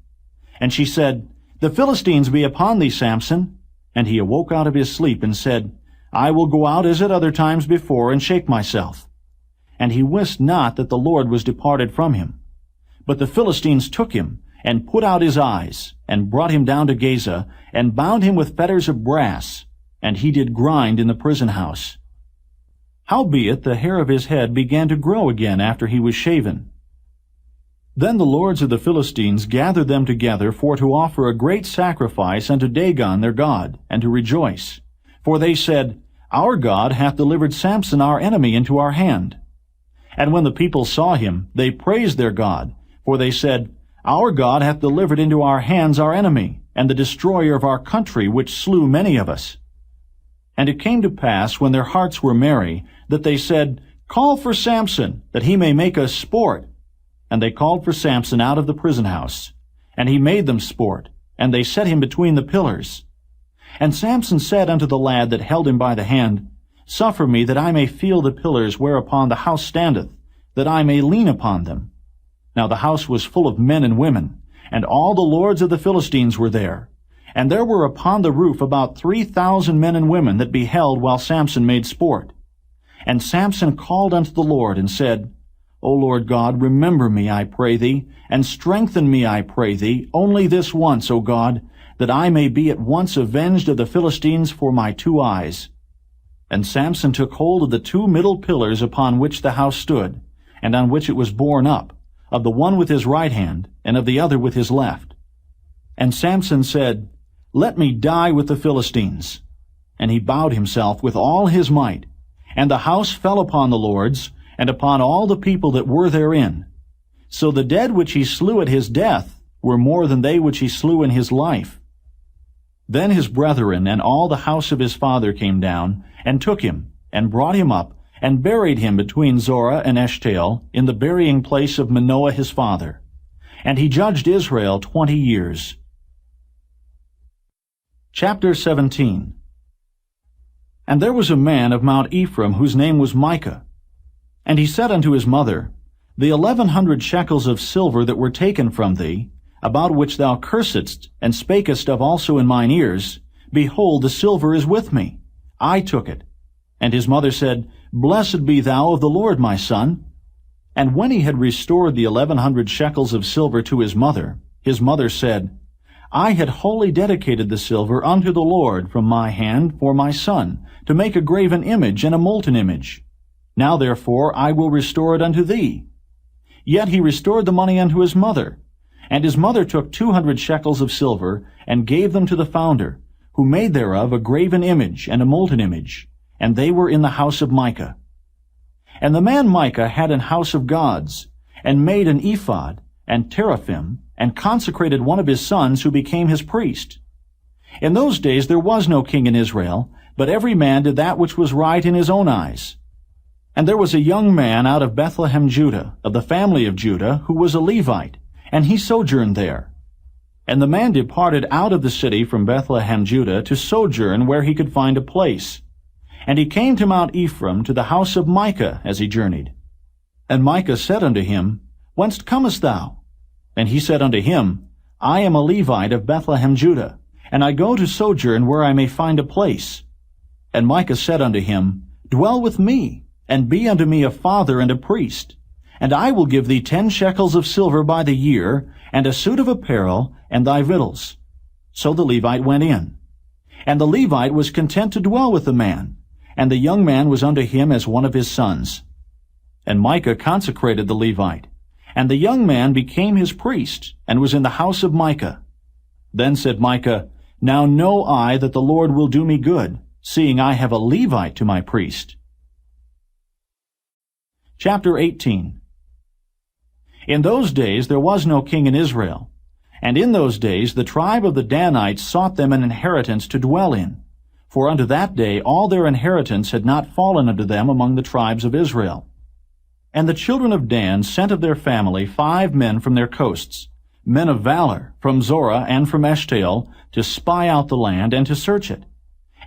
And she said, The Philistines be upon thee, Samson. And he awoke out of his sleep, and said, I will go out as at other times before, and shake myself. And he wist not that the Lord was departed from him. But the Philistines took him, and put out his eyes, and brought him down to Gaza, and bound him with fetters of brass, and he did grind in the prison house. Howbeit the hair of his head began to grow again after he was shaven. Then the lords of the Philistines gathered them together for to offer a great sacrifice unto Dagon their god, and to rejoice. For they said, Our God hath delivered Samson our enemy into our hand. And when the people saw him, they praised their God, for they said, Our God hath delivered into our hands our enemy, and the destroyer of our country, which slew many of us. And it came to pass, when their hearts were merry, that they said, Call for Samson, that he may make us sport. And they called for Samson out of the prison house. And he made them sport, and they set him between the pillars. And Samson said unto the lad that held him by the hand, Suffer me that I may feel the pillars whereupon the house standeth, that I may lean upon them. Now the house was full of men and women, and all the lords of the Philistines were there. And there were upon the roof about 3,000 men and women that beheld while Samson made sport. And Samson called unto the Lord, and said, O Lord God, remember me, I pray thee, and strengthen me, I pray thee, only this once, O God, that I may be at once avenged of the Philistines for my 2 eyes. And Samson took hold of the 2 middle pillars upon which the house stood, and on which it was borne up, of the one with his right hand, and of the other with his left. And Samson said, Let me die with the Philistines. And he bowed himself with all his might, and the house fell upon the lords, and upon all the people that were therein. So the dead which he slew at his death were more than they which he slew in his life. Then his brethren and all the house of his father came down, and took him, and brought him up, and buried him between Zorah and Eshtaol, in the burying place of Manoah his father. And he judged Israel 20 years. Chapter 17. And there was a man of Mount Ephraim, whose name was Micah. And he said unto his mother, The 1,100 shekels of silver that were taken from thee, about which thou cursedst, and spakest of also in mine ears, behold, the silver is with me. I took it. And his mother said, Blessed be thou of the Lord, my son. And when he had restored the 1,100 shekels of silver to his mother said, I had wholly dedicated the silver unto the Lord from my hand for my son, to make a graven image and a molten image. Now therefore I will restore it unto thee. Yet he restored the money unto his mother. And his mother took 200 shekels of silver, and gave them to the founder, who made thereof a graven image and a molten image, and they were in the house of Micah. And the man Micah had an house of gods, and made an ephod, and teraphim, and consecrated one of his sons, who became his priest. In those days there was no king in Israel, but every man did that which was right in his own eyes. And there was a young man out of Bethlehem, Judah, of the family of Judah, who was a Levite, and he sojourned there. And the man departed out of the city from Bethlehem, Judah, to sojourn where he could find a place. And he came to Mount Ephraim, to the house of Micah, as he journeyed. And Micah said unto him, Whence comest thou? And he said unto him, I am a Levite of Bethlehem, Judah, and I go to sojourn where I may find a place. And Micah said unto him, Dwell with me, and be unto me a father and a priest. And I will give thee 10 shekels of silver by the year, and a suit of apparel, and thy victuals. So the Levite went in. And the Levite was content to dwell with the man, and the young man was unto him as one of his sons. And Micah consecrated the Levite, And the young man became his priest, and was in the house of Micah. Then said Micah, Now know I that the Lord will do me good, seeing I have a Levite to my priest. Chapter 18. In those days there was no king in Israel. And in those days the tribe of the Danites sought them an inheritance to dwell in. For unto that day all their inheritance had not fallen unto them among the tribes of Israel. And the children of Dan sent of their family 5 men from their coasts, men of valor, from Zorah and from Eshtaol, to spy out the land and to search it.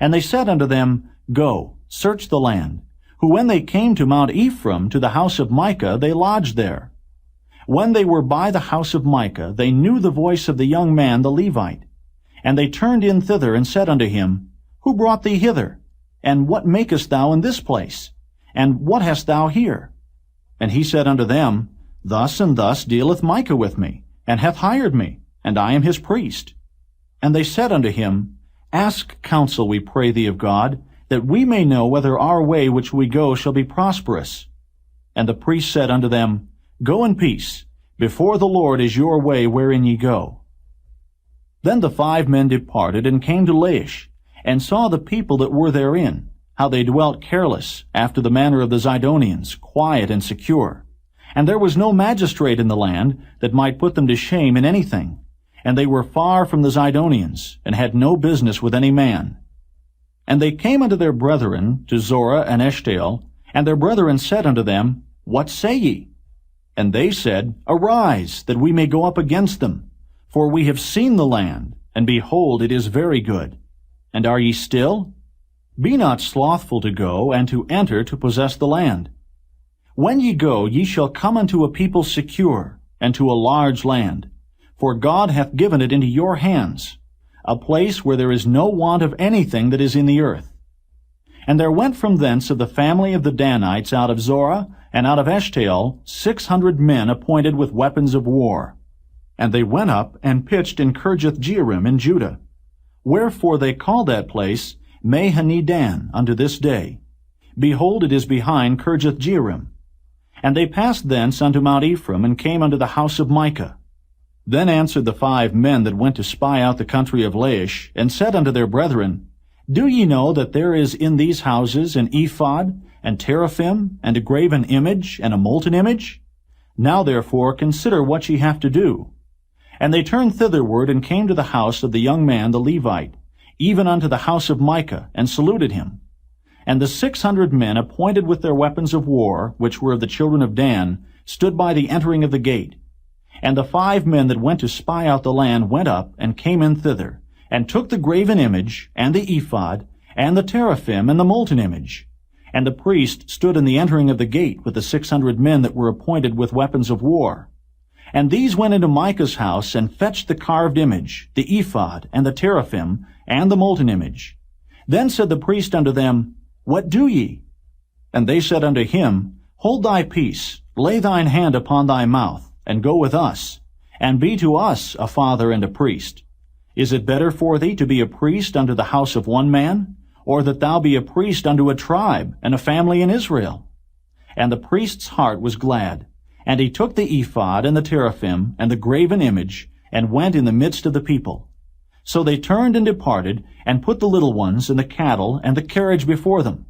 And they said unto them, Go, search the land. Who when they came to Mount Ephraim, to the house of Micah, they lodged there. When they were by the house of Micah, they knew the voice of the young man the Levite. And they turned in thither, and said unto him, Who brought thee hither? And what makest thou in this place? And what hast thou here? And he said unto them, Thus and thus dealeth Micah with me, and hath hired me, and I am his priest. And they said unto him, Ask counsel, we pray thee of God, that we may know whether our way which we go shall be prosperous. And the priest said unto them, Go in peace. Before the Lord is your way wherein ye go. Then the 5 men departed, and came to Laish, and saw the people that were therein, how they dwelt careless, after the manner of the Zidonians, quiet and secure. And there was no magistrate in the land that might put them to shame in anything. And they were far from the Zidonians, and had no business with any man. And they came unto their brethren, to Zorah and Eshtaol, and their brethren said unto them, What say ye? And they said, Arise, that we may go up against them. For we have seen the land, and behold, it is very good. And are ye still? Be not slothful to go, and to enter to possess the land. When ye go, ye shall come unto a people secure, and to a large land. For God hath given it into your hands, a place where there is no want of anything that is in the earth. And there went from thence of the family of the Danites out of Zorah and out of Eshtaol 600 men appointed with weapons of war. And they went up and pitched in Kirjath-jearim in Judah. Wherefore they call that place Mahane-dan unto this day. Behold, it is behind Kirjath-jearim. And they passed thence unto Mount Ephraim, and came unto the house of Micah. Then answered the 5 men that went to spy out the country of Laish, and said unto their brethren, Do ye know that there is in these houses an ephod, and teraphim, and a graven image, and a molten image? Now therefore consider what ye have to do. And they turned thitherward, and came to the house of the young man the Levite, even unto the house of Micah, and saluted him. And the 600 men appointed with their weapons of war, which were of the children of Dan, stood by the entering of the gate. And the 5 men that went to spy out the land went up, and came in thither, and took the graven image, and the ephod, and the teraphim, and the molten image. And the priest stood in the entering of the gate with the 600 men that were appointed with weapons of war. And these went into Micah's house, and fetched the carved image, the ephod, and the teraphim, and the molten image. Then said the priest unto them, What do ye? And they said unto him, Hold thy peace, lay thine hand upon thy mouth, and go with us, and be to us a father and a priest. Is it better for thee to be a priest unto the house of one man, or that thou be a priest unto a tribe and a family in Israel? And the priest's heart was glad. And he took the ephod and the teraphim and the graven image, and went in the midst of the people. So they turned and departed, and put the little ones and the cattle and the carriage before them.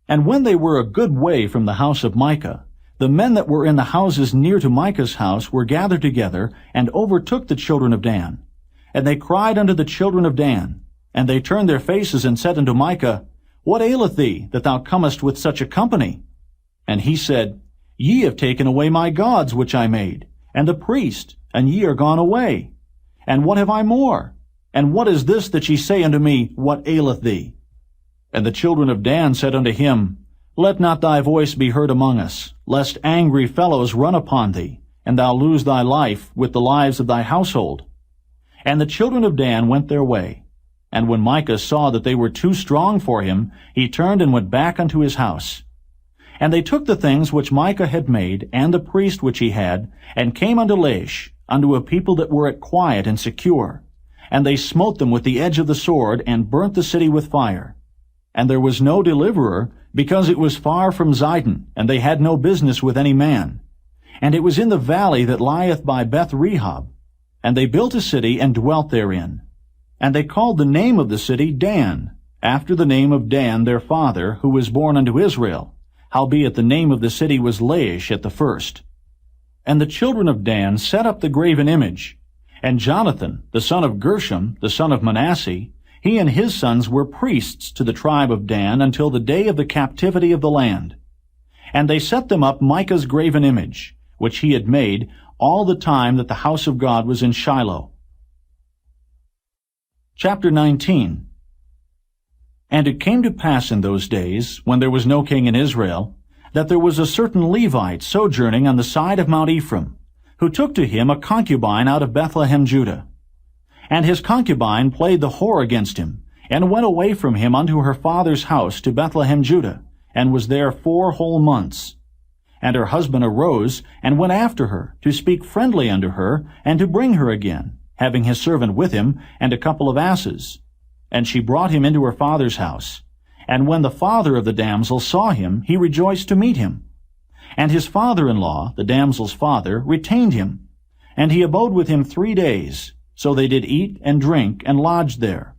And when they were a good way from the house of Micah, the men that were in the houses near to Micah's house were gathered together, and overtook the children of Dan. And they cried unto the children of Dan, and they turned their faces, and said unto Micah, What aileth thee, that thou comest with such a company? And he said, Ye have taken away my gods which I made, and the priest, and ye are gone away. And what have I more? And what is this that ye say unto me, What aileth thee? And the children of Dan said unto him, Let not thy voice be heard among us, lest angry fellows run upon thee, and thou lose thy life with the lives of thy household. And the children of Dan went their way. And when Micah saw that they were too strong for him, he turned and went back unto his house. And they took the things which Micah had made, and the priest which he had, and came unto Laish, unto a people that were at quiet and secure. And they smote them with the edge of the sword, and burnt the city with fire. And there was no deliverer, because it was far from Zidon, and they had no business with any man. And it was in the valley that lieth by Beth-rehob. And they built a city and dwelt therein. And they called the name of the city Dan, after the name of Dan their father, who was born unto Israel. Howbeit the name of the city was Laish at the first. And the children of Dan set up the graven image. And Jonathan, the son of Gershom, the son of Manasseh, he and his sons were priests to the tribe of Dan until the day of the captivity of the land. And they set them up Micah's graven image, which he had made all the time that the house of God was in Shiloh. Chapter 19. And it came to pass in those days, when there was no king in Israel, that there was a certain Levite sojourning on the side of Mount Ephraim, who took to him a concubine out of Bethlehem, Judah. And his concubine played the whore against him, and went away from him unto her father's house to Bethlehem, Judah, and was there 4 whole months. And her husband arose, and went after her, to speak friendly unto her, and to bring her again, having his servant with him, and a couple of asses. And she brought him into her father's house. And when the father of the damsel saw him, he rejoiced to meet him. And his father-in-law, the damsel's father, retained him. And he abode with him 3 days. So they did eat and drink, and lodged there.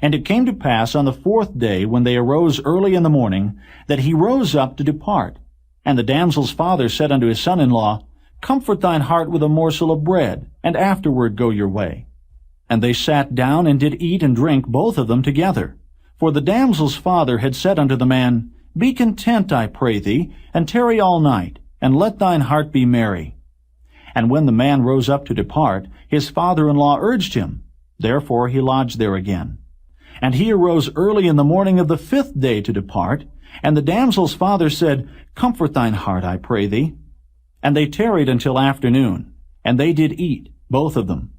And it came to pass on the 4th day, when they arose early in the morning, that he rose up to depart. And the damsel's father said unto his son-in-law, Comfort thine heart with a morsel of bread, and afterward go your way. And they sat down and did eat and drink both of them together. For the damsel's father had said unto the man, Be content, I pray thee, and tarry all night, and let thine heart be merry. And when the man rose up to depart, his father-in-law urged him. Therefore he lodged there again. And he arose early in the morning of the 5th day to depart. And the damsel's father said, Comfort thine heart, I pray thee. And they tarried until afternoon, and they did eat, both of them.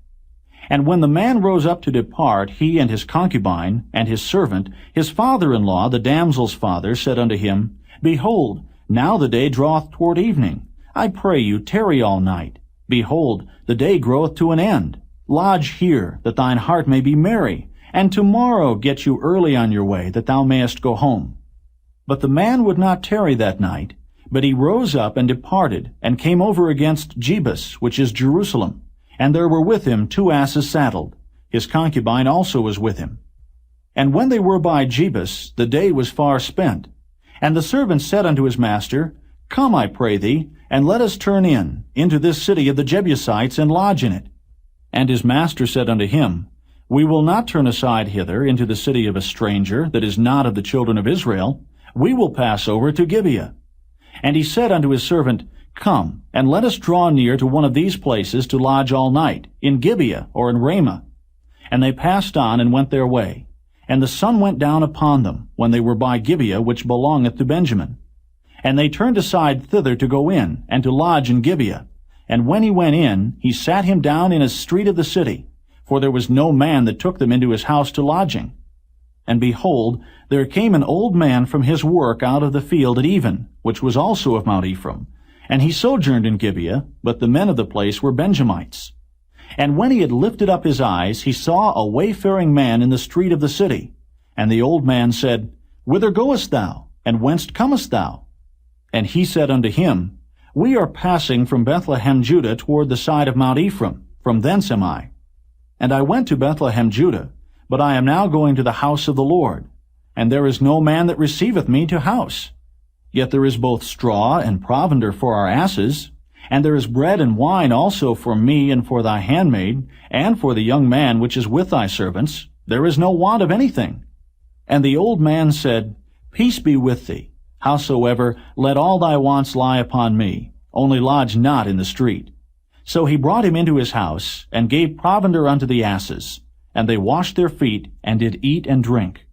And when the man rose up to depart, he and his concubine, and his servant, his father-in-law, the damsel's father, said unto him, Behold, now the day draweth toward evening. I pray you, tarry all night. Behold, the day groweth to an end. Lodge here, that thine heart may be merry, and tomorrow get you early on your way, that thou mayest go home. But the man would not tarry that night, but he rose up and departed, and came over against Jebus, which is Jerusalem. And there were with him 2 asses saddled. His concubine also was with him. And when they were by Jebus, the day was far spent. And the servant said unto his master, Come, I pray thee, and let us turn into this city of the Jebusites, and lodge in it. And his master said unto him, We will not turn aside hither into the city of a stranger, that is not of the children of Israel. We will pass over to Gibeah. And he said unto his servant, Come, and let us draw near to one of these places to lodge all night, in Gibeah or in Ramah. And they passed on and went their way. And the sun went down upon them, when they were by Gibeah, which belongeth to Benjamin. And they turned aside thither to go in, and to lodge in Gibeah. And when he went in, he sat him down in a street of the city, for there was no man that took them into his house to lodging. And behold, there came an old man from his work out of the field at even, which was also of Mount Ephraim. And he sojourned in Gibeah, but the men of the place were Benjamites. And when he had lifted up his eyes, he saw a wayfaring man in the street of the city. And the old man said, Whither goest thou? And whence comest thou? And he said unto him, We are passing from Bethlehem, Judah, toward the side of Mount Ephraim. From thence am I. And I went to Bethlehem, Judah, but I am now going to the house of the Lord. And there is no man that receiveth me to house. Yet there is both straw and provender for our asses, and there is bread and wine also for me and for thy handmaid, and for the young man which is with thy servants. There is no want of anything. And the old man said, Peace be with thee. Howsoever, let all thy wants lie upon me, only lodge not in the street. So he brought him into his house, and gave provender unto the asses. And they washed their feet, and did eat and drink.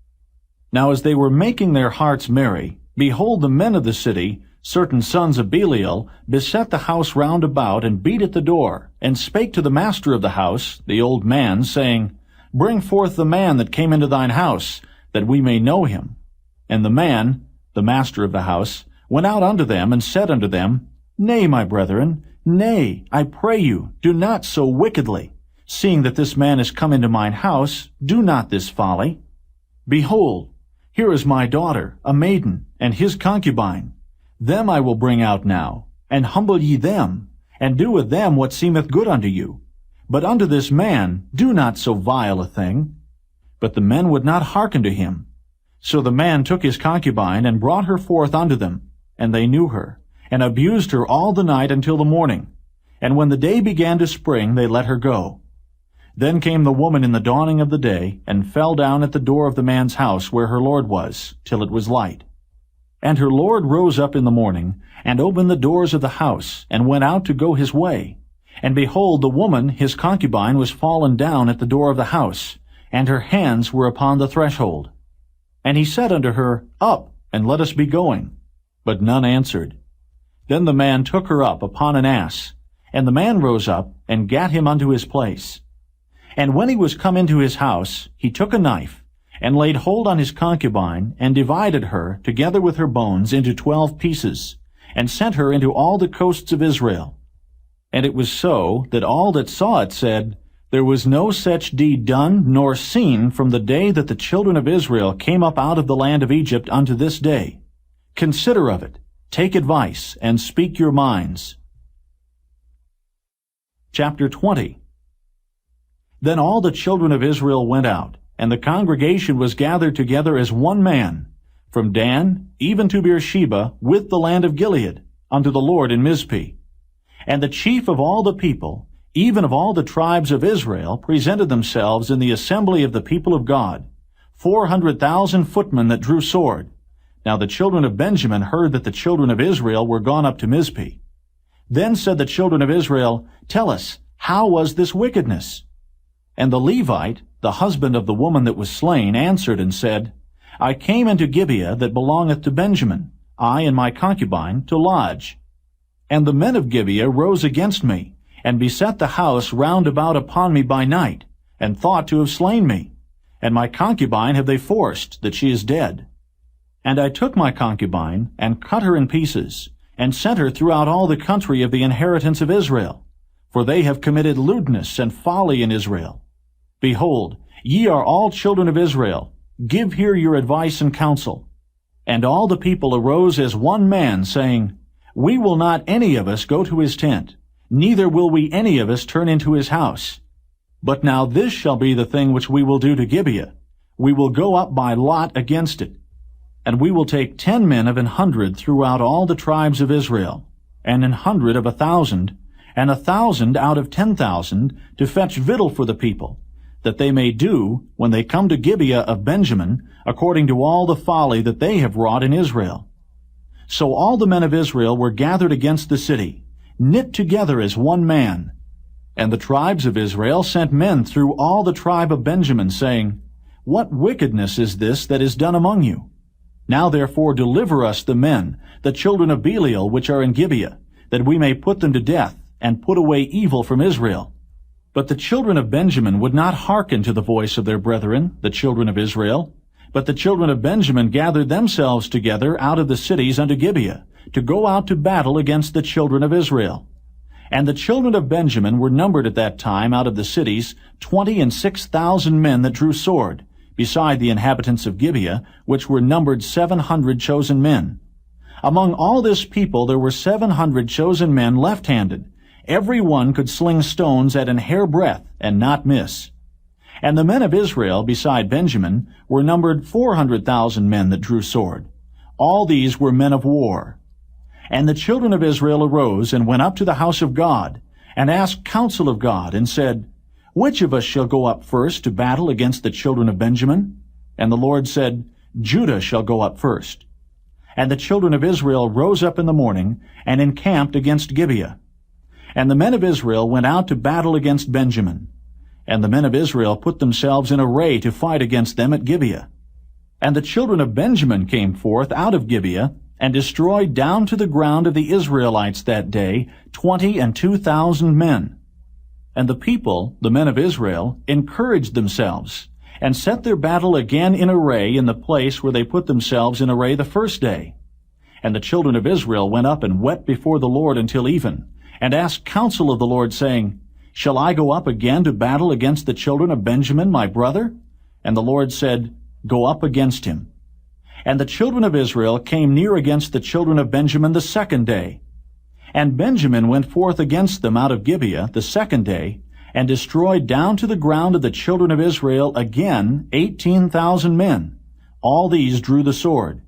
Now as they were making their hearts merry, behold, the men of the city, certain sons of Belial, beset the house round about, and beat at the door, and spake to the master of the house, the old man, saying, Bring forth the man that came into thine house, that we may know him. And the man, the master of the house, went out unto them, and said unto them, Nay, my brethren, nay, I pray you, do not so wickedly. Seeing that this man is come into mine house, do not this folly. Behold, here is my daughter, a maiden, and his concubine. Them I will bring out now, and humble ye them, and do with them what seemeth good unto you. But unto this man do not so vile a thing. But the men would not hearken to him. So the man took his concubine, and brought her forth unto them. And they knew her, and abused her all the night until the morning. And when the day began to spring, they let her go. Then came the woman in the dawning of the day, and fell down at the door of the man's house where her lord was, till it was light. And her lord rose up in the morning, and opened the doors of the house, and went out to go his way. And behold, the woman, his concubine, was fallen down at the door of the house, and her hands were upon the threshold. And he said unto her, Up, and let us be going. But none answered. Then the man took her up upon an ass, and the man rose up, and gat him unto his place. And when he was come into his house, he took a knife, and laid hold on his concubine, and divided her, together with her bones, into 12 pieces, and sent her into all the coasts of Israel. And it was so, that all that saw it said, There was no such deed done, nor seen, from the day that the children of Israel came up out of the land of Egypt unto this day. Consider of it, take advice, and speak your minds. Chapter 20. Then all the children of Israel went out, and the congregation was gathered together as one man, from Dan even to Beersheba, with the land of Gilead, unto the Lord in Mizpeh. And the chief of all the people, even of all the tribes of Israel, presented themselves in the assembly of the people of God, 400,000 footmen that drew sword. Now the children of Benjamin heard that the children of Israel were gone up to Mizpeh. Then said the children of Israel, Tell us, how was this wickedness? And the Levite, the husband of the woman that was slain, answered and said, I came into Gibeah that belongeth to Benjamin, I and my concubine, to lodge. And the men of Gibeah rose against me, and beset the house round about upon me by night, and thought to have slain me. And my concubine have they forced, that she is dead. And I took my concubine, and cut her in pieces, and sent her throughout all the country of the inheritance of Israel. For they have committed lewdness and folly in Israel. Behold, ye are all children of Israel. Give here your advice and counsel. And all the people arose as one man, saying, We will not any of us go to his tent, neither will we any of us turn into his house. But now this shall be the thing which we will do to Gibeah. We will go up by lot against it. And we will take 10 men of 100 throughout all the tribes of Israel, and 100 of 1,000, and 1,000 out of 10,000, to fetch victual for the people, that they may do, when they come to Gibeah of Benjamin, according to all the folly that they have wrought in Israel. So all the men of Israel were gathered against the city, knit together as one man. And the tribes of Israel sent men through all the tribe of Benjamin, saying, What wickedness is this that is done among you? Now therefore deliver us the men, the children of Belial, which are in Gibeah, that we may put them to death, and put away evil from Israel. But the children of Benjamin would not hearken to the voice of their brethren, the children of Israel. But the children of Benjamin gathered themselves together out of the cities unto Gibeah, to go out to battle against the children of Israel. And the children of Benjamin were numbered at that time out of the cities 26,000 men that drew sword, beside the inhabitants of Gibeah, which were numbered 700 chosen men. Among all this people there were 700 chosen men left-handed. Every one could sling stones at an hairbreadth, and not miss. And the men of Israel, beside Benjamin, were numbered 400,000 men that drew sword. All these were men of war. And the children of Israel arose, and went up to the house of God, and asked counsel of God, and said, Which of us shall go up first to battle against the children of Benjamin? And the Lord said, Judah shall go up first. And the children of Israel rose up in the morning, and encamped against Gibeah. And the men of Israel went out to battle against Benjamin. And the men of Israel put themselves in array to fight against them at Gibeah. And the children of Benjamin came forth out of Gibeah, and destroyed down to the ground of the Israelites that day 22,000 men. And the people, the men of Israel, encouraged themselves, and set their battle again in array in the place where they put themselves in array the first day. And the children of Israel went up and wept before the Lord until even, and asked counsel of the Lord, saying, Shall I go up again to battle against the children of Benjamin, my brother? And the Lord said, Go up against him. And the children of Israel came near against the children of Benjamin the second day. And Benjamin went forth against them out of Gibeah the second day, and destroyed down to the ground of the children of Israel again 18,000 men. All these drew the sword.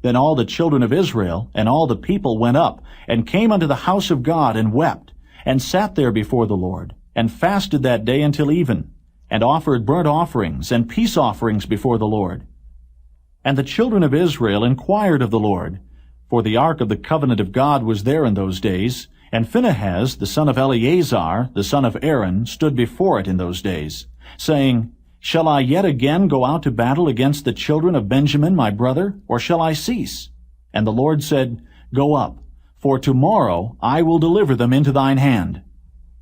Then all the children of Israel and all the people went up, and came unto the house of God, and wept, and sat there before the Lord, and fasted that day until even, and offered burnt offerings and peace offerings before the Lord. And the children of Israel inquired of the Lord, for the ark of the covenant of God was there in those days, and Phinehas, the son of Eleazar, the son of Aaron, stood before it in those days, saying, Shall I yet again go out to battle against the children of Benjamin my brother, or shall I cease? And the Lord said, Go up, for tomorrow I will deliver them into thine hand.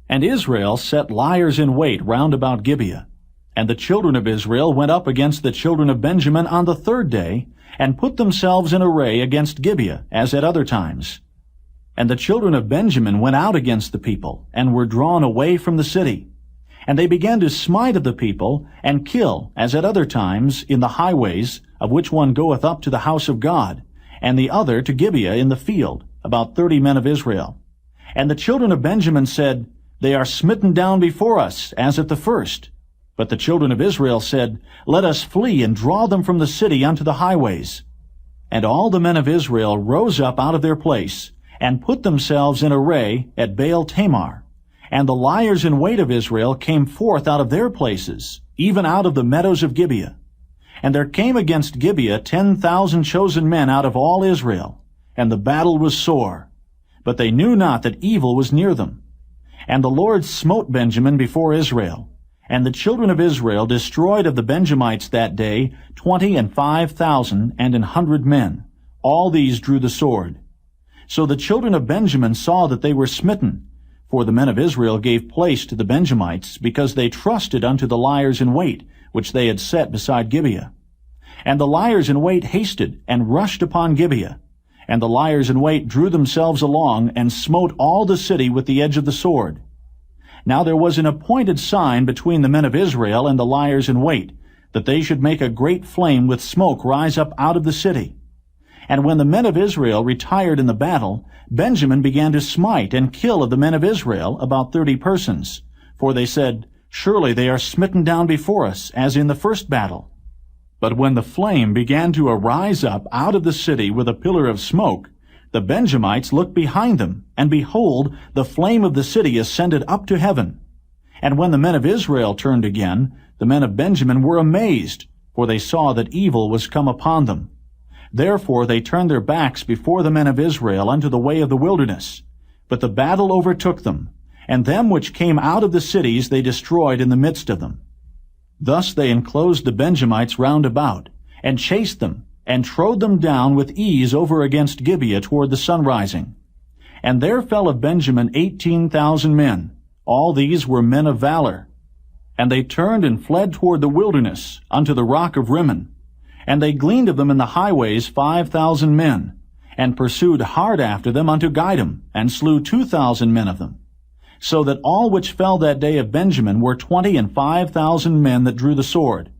And Israel set liers in wait round about Gibeah. And the children of Israel went up against the children of Benjamin on the third day, and put themselves in array against Gibeah, as at other times. And the children of Benjamin went out against the people, and were drawn away from the city. And they began to smite of the people, and kill, as at other times, in the highways, of which one goeth up to the house of God, and the other to Gibeah in the field, about 30 men of Israel. And the children of Benjamin said, They are smitten down before us, as at the first. But the children of Israel said, Let us flee and draw them from the city unto the highways. And all the men of Israel rose up out of their place, and put themselves in array at Baal Tamar. And the liers in wait of Israel came forth out of their places, even out of the meadows of Gibeah. And there came against Gibeah 10,000 chosen men out of all Israel, and the battle was sore. But they knew not that evil was near them. And the Lord smote Benjamin before Israel. And the children of Israel destroyed of the Benjamites that day 25,000 and 100 men. All these drew the sword. So the children of Benjamin saw that they were smitten, for the men of Israel gave place to the Benjamites, because they trusted unto the liers in wait, which they had set beside Gibeah. And the liers in wait hasted, and rushed upon Gibeah. And the liers in wait drew themselves along, and smote all the city with the edge of the sword. Now there was an appointed sign between the men of Israel and the liers in wait, that they should make a great flame with smoke rise up out of the city. And when the men of Israel retired in the battle, Benjamin began to smite and kill of the men of Israel about 30 persons. For they said, Surely they are smitten down before us, as in the first battle. But when the flame began to arise up out of the city with a pillar of smoke, the Benjamites looked behind them, and behold, the flame of the city ascended up to heaven. And when the men of Israel turned again, the men of Benjamin were amazed, for they saw that evil was come upon them. Therefore they turned their backs before the men of Israel unto the way of the wilderness. But the battle overtook them, and them which came out of the cities they destroyed in the midst of them. Thus they enclosed the Benjamites round about, and chased them, and trode them down with ease over against Gibeah toward the sunrising. And there fell of Benjamin 18,000 men. All these were men of valor. And they turned and fled toward the wilderness, unto the rock of Rimmon. And they gleaned of them in the highways 5,000 men, and pursued hard after them unto Gidom, and slew 2,000 men of them. So that all which fell that day of Benjamin were 25,000 men that drew the sword.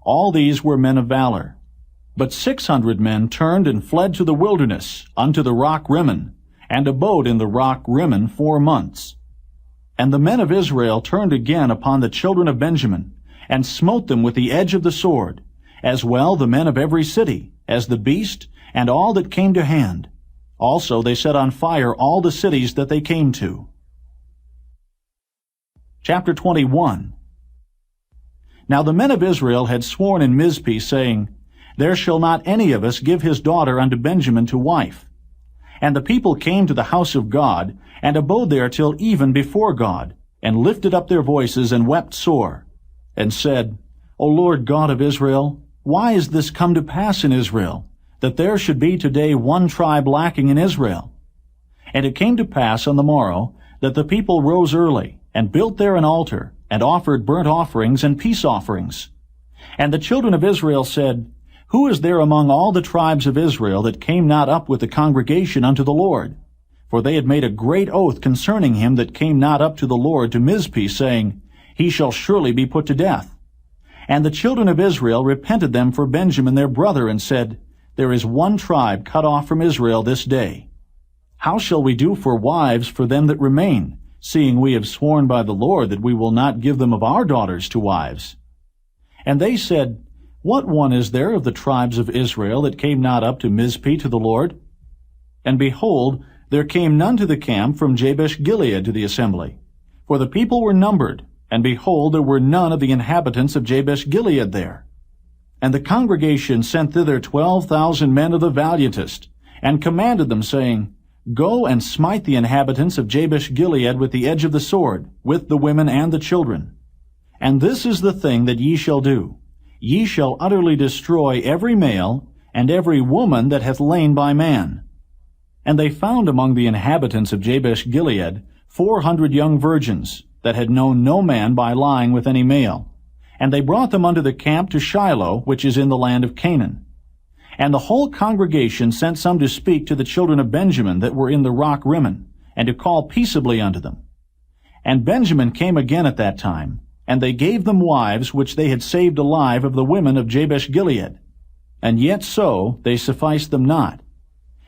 All these were men of valor. But 600 men turned and fled to the wilderness, unto the rock Rimmon, and abode in the rock Rimmon 4 months. And the men of Israel turned again upon the children of Benjamin, and smote them with the edge of the sword, as well the men of every city, as the beast, and all that came to hand. Also they set on fire all the cities that they came to. Chapter 21. Now the men of Israel had sworn in Mizpeh, saying, There shall not any of us give his daughter unto Benjamin to wife. And the people came to the house of God, and abode there till even before God, and lifted up their voices, and wept sore, and said, O Lord God of Israel, why is this come to pass in Israel, that there should be today one tribe lacking in Israel? And it came to pass on the morrow, that the people rose early, and built there an altar, and offered burnt offerings and peace offerings. And the children of Israel said, Who is there among all the tribes of Israel that came not up with the congregation unto the Lord? For they had made a great oath concerning him that came not up to the Lord to Mizpeh, saying, He shall surely be put to death. And the children of Israel repented them for Benjamin their brother, and said, There is one tribe cut off from Israel this day. How shall we do for wives for them that remain, seeing we have sworn by the Lord that we will not give them of our daughters to wives? And they said, What one is there of the tribes of Israel that came not up to Mizpeh to the Lord? And behold, there came none to the camp from Jabesh-Gilead to the assembly. For the people were numbered, and behold, there were none of the inhabitants of Jabesh-Gilead there. And the congregation sent thither 12,000 men of the valiantest, and commanded them, saying, Go and smite the inhabitants of Jabesh-Gilead with the edge of the sword, with the women and the children. And this is the thing that ye shall do. Ye shall utterly destroy every male, and every woman that hath lain by man. And they found among the inhabitants of Jabesh-Gilead 400 young virgins, that had known no man by lying with any male. And they brought them unto the camp to Shiloh, which is in the land of Canaan. And the whole congregation sent some to speak to the children of Benjamin that were in the rock Rimmon, and to call peaceably unto them. And Benjamin came again at that time, and they gave them wives which they had saved alive of the women of Jabesh-Gilead. And yet so they sufficed them not.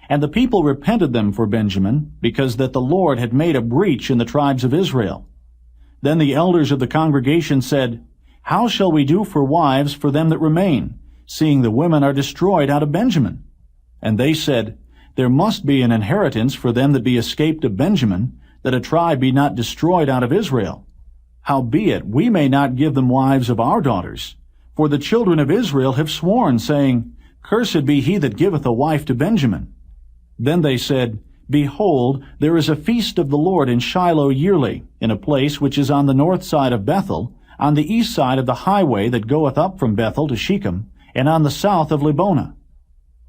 And the people repented them for Benjamin, because that the Lord had made a breach in the tribes of Israel. Then the elders of the congregation said, How shall we do for wives for them that remain, seeing the women are destroyed out of Benjamin? And they said, There must be an inheritance for them that be escaped of Benjamin, that a tribe be not destroyed out of Israel. Howbeit we may not give them wives of our daughters, for the children of Israel have sworn, saying, Cursed be he that giveth a wife to Benjamin. Then they said, Behold, there is a feast of the Lord in Shiloh yearly, in a place which is on the north side of Bethel, on the east side of the highway that goeth up from Bethel to Shechem, and on the south of Lebonah.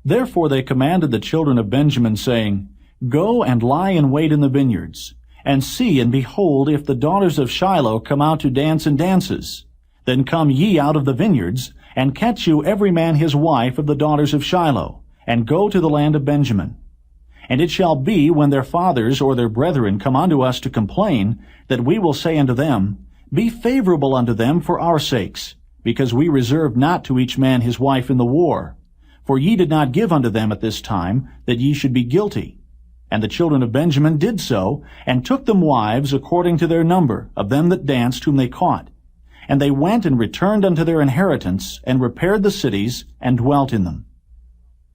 Therefore they commanded the children of Benjamin, saying, Go and lie in wait in the vineyards, and see and behold if the daughters of Shiloh come out to dance in dances. Then come ye out of the vineyards, and catch you every man his wife of the daughters of Shiloh, and go to the land of Benjamin. And it shall be, when their fathers or their brethren come unto us to complain, that we will say unto them, Be favorable unto them for our sakes, because we reserved not to each man his wife in the war. For ye did not give unto them at this time, that ye should be guilty. And the children of Benjamin did so, and took them wives according to their number, of them that danced whom they caught. And they went and returned unto their inheritance, and repaired the cities, and dwelt in them.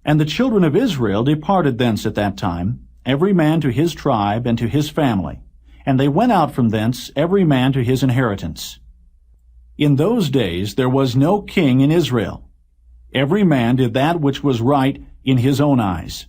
And the children of Israel departed thence at that time, every man to his tribe and to his family. And they went out from thence, every man to his inheritance. In those days there was no king in Israel. Every man did that which was right in his own eyes.